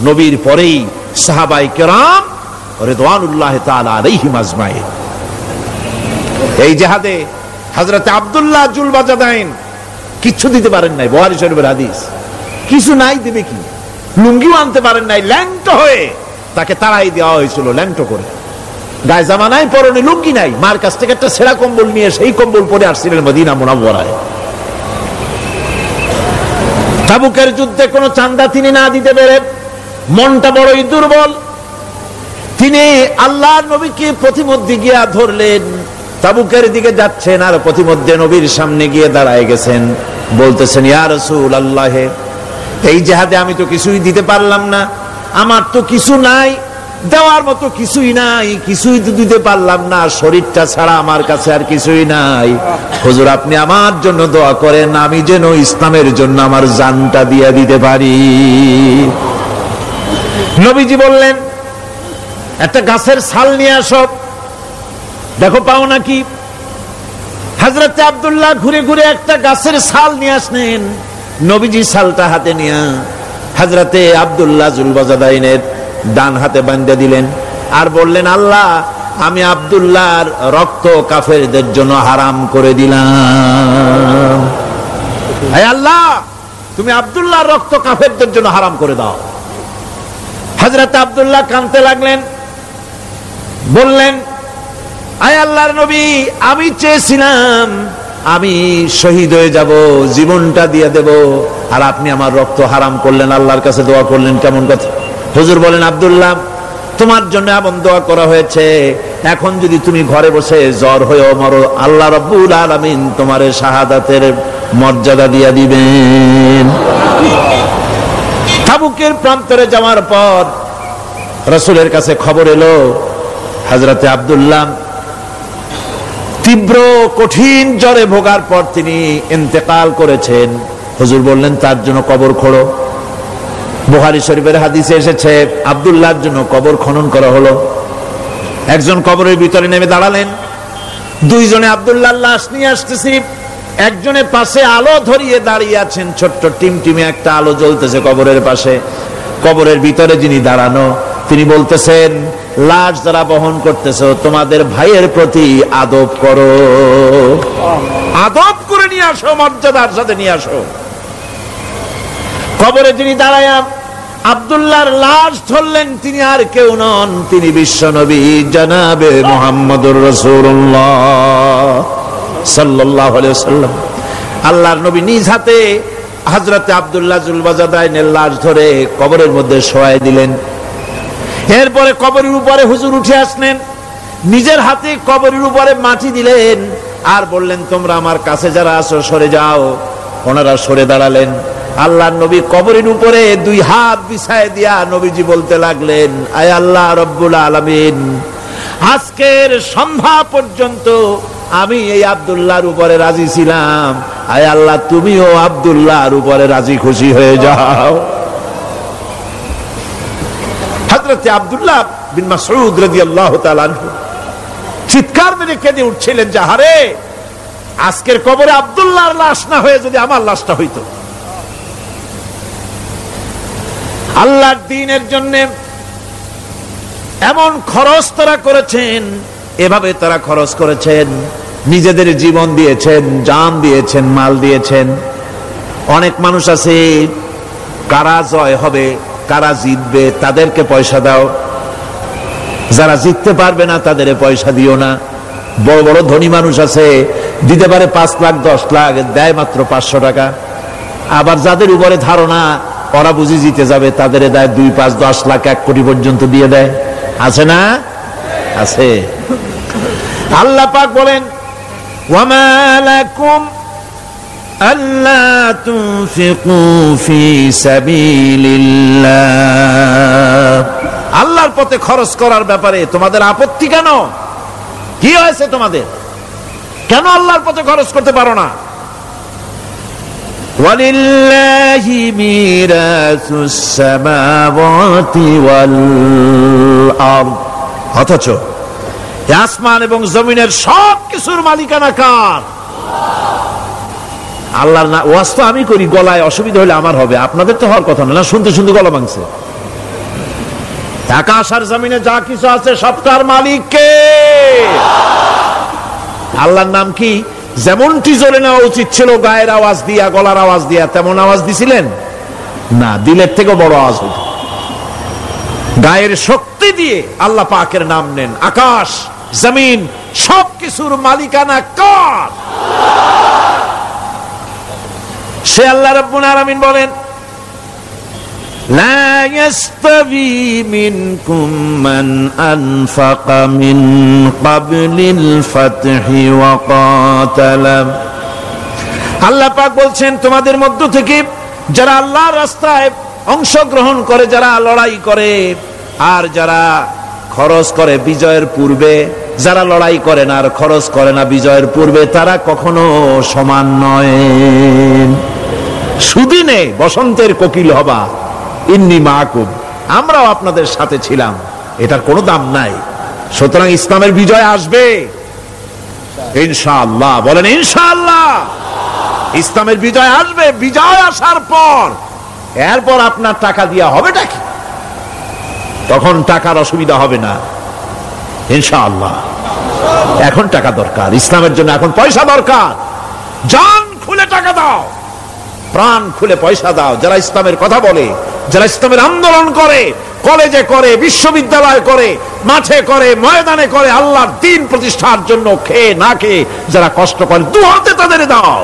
নবীর পরেই সাহাবায়ে কেরাম রিদওয়ানুল্লাহি তাআলা আলাইহিম আজমাইন। এই জিহাদে হযরত আব্দুল্লাহ জুলবাজাদাইন কিছু দিতে পারেন নাই, বুখারী শরীফের হাদিস। কিছু নাই, দেবে কি? লুঙ্গিও আনতে পারেন নাই, ল্যাংটো হয়ে তাকে তাড়াই দেওয়া হয়েছিল, ল্যাংটো করে। গায়ে জামা নাই, পরনে লুঙ্গি নাই, মার কাছ থেকে একটা ছেঁড়া কম্বল নিয়ে সেই কম্বল পরে আসছিলেন মদিনা মুনাওয়ারায়। তাবুকের যুদ্ধে কোনো চাঁদা তিনি না দিতে পেরে মনটা বড়ই দুর্বল। তিনি আল্লাহর নবীকে প্রতিমধ্যে গিয়া ধরলেন, তাবুকের দিকে যাচ্ছেন আর প্রতিমধ্যে নবীর সামনে গিয়ে দাঁড়ায় গেছেন, বলতেছেন, ইয়া রাসূলুল্লাহ, এই জিহাদে আমি তো কিছুই দিতে পারলাম না, আমার তো কিছু নাই, দেওয়ার মতো কিছুই নাই, কিছুই তো দিতে পারলাম না, শরীরটা ছাড়া আমার কাছে আর কিছুই নাই। হুজুর, আপনি আমার জন্য দোয়া করেন, আমি যেন ইসলামের জন্য আমার জানটা দিয়ে দিতে পারি। নবীজি বললেন, একটা গাছের ছাল নিয়ে আসো, দেখো পাও নাকি। হযরত আব্দুল্লাহ ঘুরে ঘুরে একটা গাছের ছাল নিয়ে আসলেন। নবীজি ছালটা হাতে নিয়ে হযরতে আব্দুল্লাহ জুলবাজাদাইনের ডান হাতে বাঁধে দিলেন আর বললেন, আল্লাহ, আমি আব্দুল্লাহর রক্ত কাফেরদের জন্য হারাম করে দিলাম। হে আল্লাহ, তুমি আব্দুল্লাহর রক্ত কাফেরদের জন্য হারাম করে দাও। হযরত আব্দুল্লাহ কাঁদতে লাগলেন, বললেন, আয় আল্লাহর নবী, আমি চেয়েছিলাম আমি শহীদ হয়ে যাব, জীবনটা দিয়ে দেব, আর আপনি আমার রক্ত হারাম করলেন, আল্লাহর কাছে দোয়া করলেন, কেমন কথা। হুজুর বলেন, আব্দুল্লাহ, তোমার জন্য এমন দোয়া করা হয়েছে, এখন যদি তুমি ঘরে বসে জ্বর হয়ে মরো, আল্লাহ রাব্বুল আলামিন তোমার শাহাদাতের মর্যাদা দিয়ে দিবেন। তাবুকের প্রান্তরে যাওয়ার পর রাসূলের কাছে খবর এলো, হযরতে আব্দুল্লাহ তীব্র কঠিন জ্বরে ভোগার পর তিনি ইন্তেকাল করেছেন। হুজুর বললেন, তার জন্য কবর খোঁড়ো। বুখারী শরীফের হাদিসে এসেছে, আব্দুল্লাহর জন্য কবর খনন করা হলো। একজন কবরের ভিতরে নেমে দাঁড়ালেন, দুইজনে আব্দুল্লাহর লাশ নিয়ে আসতেছি, একজনের পাশে আলো ধরিয়ে দাঁড়িয়ে আছেন, ছোট্ট টিমটিমে একটা আলো জ্বলতেছে কবরের পাশে। কবরের ভিতরে যিনি দাঁড়ানো, তিনি বলতেছেন, লাশ যারা বহন করতেছো, তোমাদের ভাইয়ের প্রতি আদব করো, আদব করে নিয়ে আসো, মর্যাদার সাথে নিয়ে আসো। কবরে যিনি দাঁড়ায়া আব্দুল্লাহর লাশ ধরলেন, তিনি আর কেউ নন, তিনি বিশ্বনবী জনাবে মুহাম্মদুর রাসূলুল্লাহ সাল্লাল্লাহু আলাইহি ওয়াসাল্লাম। আল্লাহর নবী নিজ হাতে হযরতে আব্দুল্লাহ জুলবাজাদাইনের লাশ ধরে কবরের মধ্যে শোয়াই দিলেন। এরপরে কবরের উপরে হুজুর উঠে আসলেন, নিজের হাতে কবরের উপরে মাটি দিলেন আর বললেন, তোমরা আমার কাছে যারা আছো সরে যাও। ওনারা সরে দাঁড়ালেন। আল্লাহর নবী কবরের উপরে দুই হাত বিছায় দিয়া নবীজি বলতে লাগলেন, আয় আল্লাহ রাব্বুল আলামিন, আজকের সন্ধ্যা পর্যন্ত আমি এই আব্দুল্লাহর উপরে রাজি ছিলাম, আয় আল্লাহ, তুমিও আব্দুল্লাহর উপরে রাজি খুশি হয়ে যাও। হযরত আব্দুল্লাহ বিন মাসউদ রাদিয়াল্লাহু তাআলা আনহু চিৎকার মেরে কেঁদে উঠছিলেন, যে হারে, আজকের কবরে আব্দুল্লাহর লাশ না হয়ে যদি আমার লাশটা হইতো। আল্লাহর দ্বীনের জন্য এমন খরচ তারা করেছেন, এভাবে তারা খরচ করেছেন, নিজেদের জীবন দিয়েছেন, জান দিয়েছেন, মাল দিয়েছেন। অনেক মানুষ আছে, কারা জয় হবে, কারা জিতবে, তাদেরকে পয়সা দাও, যারা জিততে পারবে না তাদের পয়সা দিও না। বড় বড় ধনী মানুষ আছে, দিতে পারে 5 লাখ 10 লাখ, দেয় মাত্র 500 টাকা। আবার যাদের উপরে ধারণা ওরা বুঝি জিতে যাবে, তাদের দেয় 2, 5, 10 লাখ, 1 কোটি পর্যন্ত দিয়ে দেয়। আছে না? আছে। আল্লাহ পাক বলেন, ওয়ামা লাকুম আল্লা তুনফিকু ফি সাবিলিল্লাহ, আল্লাহর পথে খরচ করার ব্যাপারে তোমাদের আপত্তি কেন? কি হয়েছে তোমাদের? কেন আল্লাহর পথে খরচ করতে পারো না? ওয়ালিল্লাহি মিরাসুস সামাওয়াতি ওয়াল আরদ, অথচ আসমান এবং জমিনের সব কিছুর মালিকানা কার? আল্লাহর না। ওয়াজ তো আমি করি, গলায় অসুবিধা হলে আমার হবে, আপনাদের তো হওয়ার কথা না। শুনতে শুনতে গলা ভাঙছে। আকাশ আর জমিনে যা কিছু আছে সবটার মালিক কে? আল্লাহর নাম কি? যেমনটি জোরে নেওয়া উচিত ছিল গায়ের আওয়াজ দিয়া, গলার আওয়াজ দিয়া, তেমন আওয়াজ দিছিলেন না, দিলের থেকে বড় আওয়াজ হতো। গায়ের শক্তি দিয়ে আল্লাহ পাকের নাম নেন। আকাশ জমিন সবকিছুর মালিকানা কার? সে আল্লাহ রাব্বুল আলামিন বলেন, লা ইয়াস্তাবি মিনকুম মান আনফাকা মিন ক্বাবলিল ফাতহি ওয়া কাতালা। আল্লাহ পাক বলছেন, তোমাদের মধ্য থেকে যারা আল্লাহর রাস্তায় অংশগ্রহণ করে, যারা লড়াই করে, আর যারা খরচ করে বিজয়ের পূর্বে, যারা লড়াই করে না আর খরচ করে না বিজয়ের পূর্বে, তারা কখনো সমান নয়। সুদিনে বসন্তের কোকিল হবা, ইন্নী মাকুম, আমরাও আপনাদের সাথে ছিলাম, এটার কোনো দাম নাই। সুতরাং ইসলামের বিজয় আসবে ইনশাআল্লাহ। বলেন ইনশাআল্লাহ। ইসলামের বিজয় আসবে। বিজয় আসার পর এরপর আপনার টাকা দিয়া হবেটা কি? তখন টাকার অসুবিধা হবে না ইনশাআল্লাহ। এখন টাকা দরকার, ইসলামের জন্য এখন পয়সা দরকার। জান খুলে টাকা দাও, প্রাণ খুলে পয়সা দাও। যারা ইসলামের কথা বলে, যারা ইসলামের আন্দোলন করে, কলেজে করে, বিশ্ববিদ্যালয় করে, মাঠে করে, ময়দানে করে, আল্লাহর দ্বীন প্রতিষ্ঠার জন্য খেয়ে না খেয়ে যারা কষ্ট করে, দু হাতে তাদের দাও।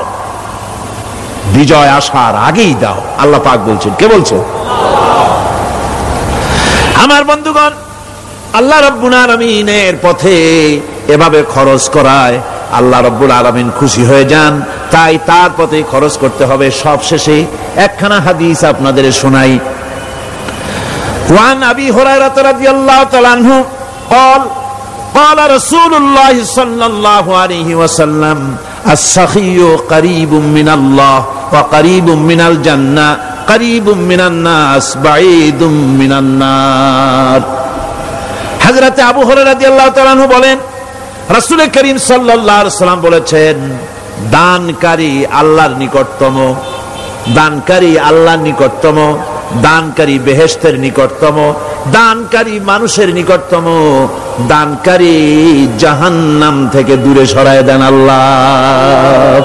বিজয় আসার আগেই দাও। আল্লাহ পাক বলছেন। কে বলছে? আমার বন্ধুগণ, আল্লাহ রাব্বুল আলামিনের পথে এভাবে খরচ করায় আল্লাহ রাব্বুল আলামিন খুশি হয়ে যান। তাই তার পথে খরচ করতে হবে। সব শেষে একখানা হাদিস আপনাদের শোনাই। ওয়ান আবি হুরায়রা রাদিয়াল্লাহু তাআলা আনহু قال قال رسول الله صلى الله عليه وسلم السخي قريب من الله وقريب من الجنة قريب من الناس بعيد من النار। হযরত আবু হুরায়রা রাদিয়াল্লাহু তাআলা আনহু বলেন, রাসূল করিম সাল্লাল্লাহু আলাইহি ওয়াসাল্লাম বলেছেন, দানকারী আল্লাহর নিকটতম, দানকারী আল্লাহর নিকটতম, দানকারী বেহেশতের নিকটতম, দানকারী মানুষের নিকটতম, দানকারী জাহান্নাম থেকে দূরে সরায় দেন আল্লাহ।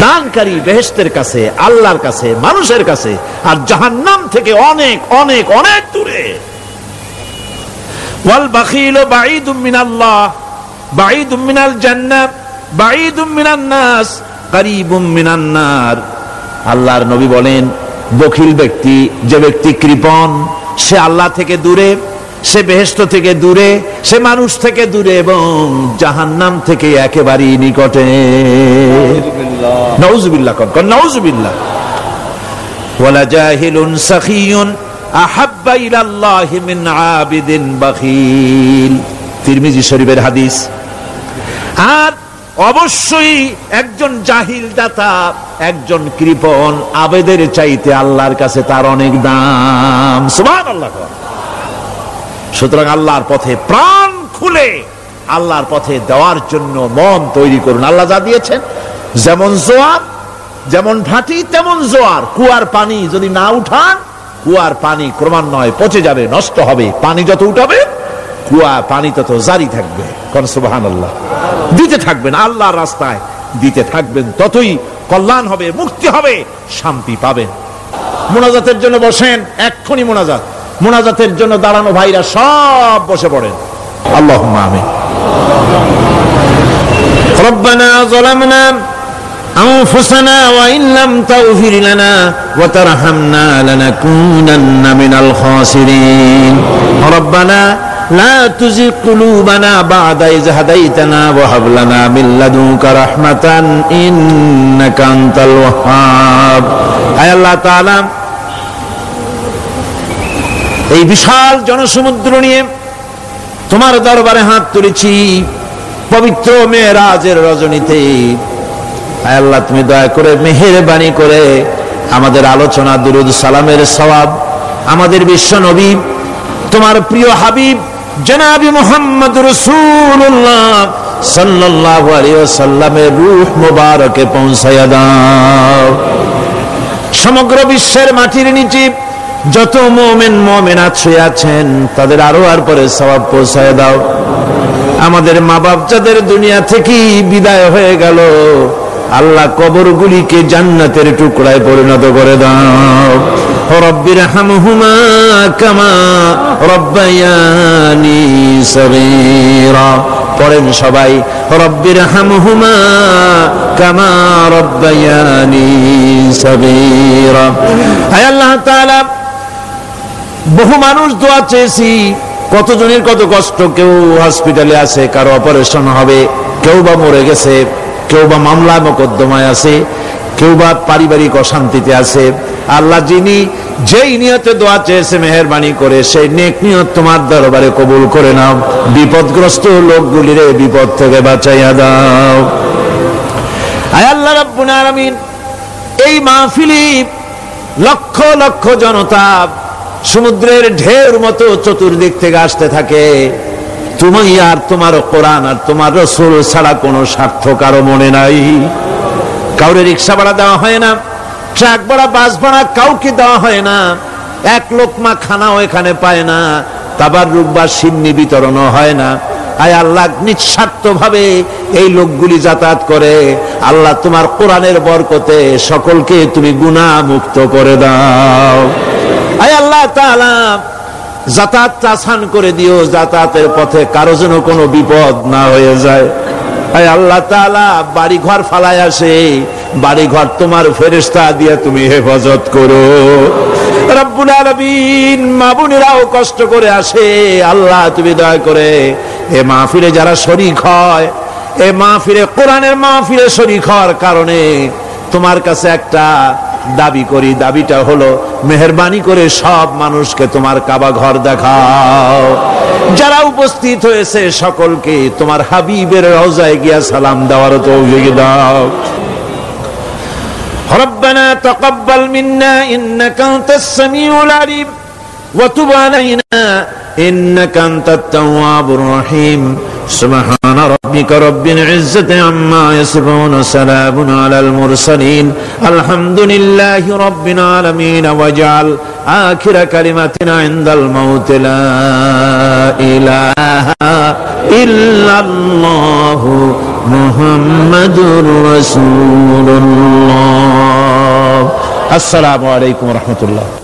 দানকারী বেহেশতের কাছে, আল্লাহর কাছে, মানুষের কাছে, আর জাহান্নাম থেকে অনেক অনেক অনেক দূরে। ওয়াল বাখিল বাঈদুম মিনাল্লাহ বাঈদুম মিনাল জান্নাহ বাঈদুম মিনান নাস কারীবুম মিনান নার। আল্লাহর নবী বলেন, বখিল ব্যক্তি, যে ব্যক্তি কৃপণ, সে আল্লাহ থেকে দূরে, সে বেহেশত থেকে দূরে, সে মানুষ থেকে দূরে এবং জাহান্নাম থেকে একেবারেই নিকটে। নাউযুবিল্লাহ। কোন নাউযুবিল্লাহ। ওয়ালা জাহিলুন সাখিয়ুন আহাব্বা ইলাল্লাহি মিন আবিদিন বাখিল। তিরমিজি শরীফের হাদিস। আর অবশ্যই একজন জাহিল দাতা, একজন কৃপণ আবেদের চাইতে আল্লাহর কাছে তার অনেক দাম। সুবহানাল্লাহ। সুতরাং আল্লাহর পথে প্রাণ খুলে আল্লাহর পথে দেওয়ার জন্য মন তৈরি করুন। আল্লাহ যা দিয়েছেন, যেমন জোয়ার, যেমন ভাটি তেমন জোয়ার। কুয়ার পানি যদি না উঠান, কুয়ার পানি ক্রমান্বয়ে পচে যাবে, নষ্ট হবে। পানি যত উঠাবে, কুয়া পানি তত জারি থাকবে। কোন সুবহানাল্লাহ। দিতে থাকবেন আল্লাহর রাস্তায়, দিতে থাকবেন, ততই কল্যাণ হবে, মুক্তি হবে, শান্তি পাবেন। মুনাজাতের জন্য বসেন, এক্ষুনি মুনাজাত। মুনাজাতের জন্য দাঁড়ানো ভাইরা সব বসে পড়েন। আল্লাহুম্মা আমিন। রব্বানা যালামনা আনফুসানা ওয়া ইন লাম তাগফির লানা ওয়া তারহামনা লানাকুনান্না মিনাল খাসিরিন। রব্বানা লা তুযিগ কুলুবানা বা'দা ইয হাদাইতানা ওয়া হাব লানা মিন লাদুনকা রাহমাতান ইন্নাকা আনতাল ওয়াহ্হাব। হে আল্লাহ তাআলা, এই বিশাল জনসমুদ্র নিয়ে তোমার দরবারে হাত তুলেছি। পবিত্র মেরাজের রজনীতে আয় আল্লাহ তুমি দয়া করে মেহেরবানি করে আমাদের আলোচনা দুরুদ সালামের সওয়াব আমাদের বিশ্ব নবী তোমার প্রিয় হাবিব জনাবি মুহাম্মদ রাসূলুল্লাহ সাল্লাল্লাহু আলাইহি ওয়াসাল্লামের রূহ মুবারকে পৌঁছায়া দাও। সমগ্র বিশ্বের মাটির নিচে যত মুমিন মুমিনাত শুয়ে আছেন তাদের আরো আর পরে সওয়াব পৌঁছায়া দাও। আমাদের মা বাপ যাদের দুনিয়া থেকে বিদায় হয়ে গেল আল্লাহ কবরগুলিকে জান্নাতের টুকরায় পরিণত করে দাও। রব্বির হামহুমা কামা রব্বায়ানি সগীরা পড়েন সবাই রব্বির হামহুমা কামা রব্বায়ানি সগীরা। হে আল্লাহ তাআলা বহু মানুষ দোয়া চেয়েছি, কতজনের কত কষ্ট, কেউ হসপিটালে আছে, কারো অপারেশন হবে, কেউ বা মরে গেছে, কেউ বা মামলা মোকদ্দমায় আছে, কেউ বা পারিবারিক অশান্তিতে আছে। আল্লাহ যিনি যেই নিয়তে দোয়া চেয়েছে মেহেরবানি করে সেই নেক নিয়ত তোমার দরবারে কবুল করে নাও। বিপদগ্রস্ত লোকগুলির বিপদ থেকে বাঁচাইয়া দাও। আয় আল্লাহ রাব্বুল আলামিন এই মাহফিলে লক্ষ লক্ষ জনতা সমুদ্রের ঢেউর মতো চতুর্দিক থেকে আসতে থাকে। তুমি আর তোমার কোরআন আর তোমার রাসূল ছাড়া কোনো স্বার্থ কারো মনে নাই। কাউরে রিকশা ভাড়া দেওয়া হয় না, ট্রাক ভাড়া, বাস ভাড়া কাউকে দেওয়া হয় না, এক লোকমা খানাও এখানে পায় না, তাবাররুক বা সিন্নি বিতরণও হয় না। আয় আল্লাহ নিঃস্বার্থ ভাবে এই লোকগুলি যাতায়াত করে। আল্লাহ তোমার কোরআনের বরকতে সকলকে তুমি গুনাহ মুক্ত করে দাও। আয় আল্লাহ তাআলা যাতায়াত আসান করে দিও, যাতায়াতের পথে কারো যেন কোনো বিপদ না হয়ে যায়। আয় আল্লাহ তাআলা বাড়ি ঘর ফালায় আসে, বাড়ি ঘর তোমার ফেরেশতা দিয়ে তুমি হেফাজত করো। রব্বুল আলামিন মা বোনেরাও কষ্ট করে আসে, আল্লাহ তুমি দয়া করে এ মাহফিলে যারা শরীক হয়, এ মাহফিলে কোরআনের মাহফিলে শরীক হওয়ার কারণে তোমার কাছে একটা দাবি করি, দাবিটা হলো মেহেরবানি করে সব মানুষকে তোমার কাবা ঘর দেখাও। যারা উপস্থিত হয়েছে সকলকে তোমার হাবিবের রওজায় গিয়া সালাম দেওয়ার তৌফিক দাও। রব্বানা তাকাব্বাল মিন্না ইন্নাকা আনতাস সামিউল আলিম ওয়া তুব আলাইনা ইন্নাকা আনতাত তাওয়াবুর রহিম। سبحان ربك رب العزة عما يصفون وسلام على المرسلين الحمد لله رب العالمين واجعل آخر كلمتنا عند الموت لا إله إلا الله محمد رسول الله. السلام عليكم ورحمة الله.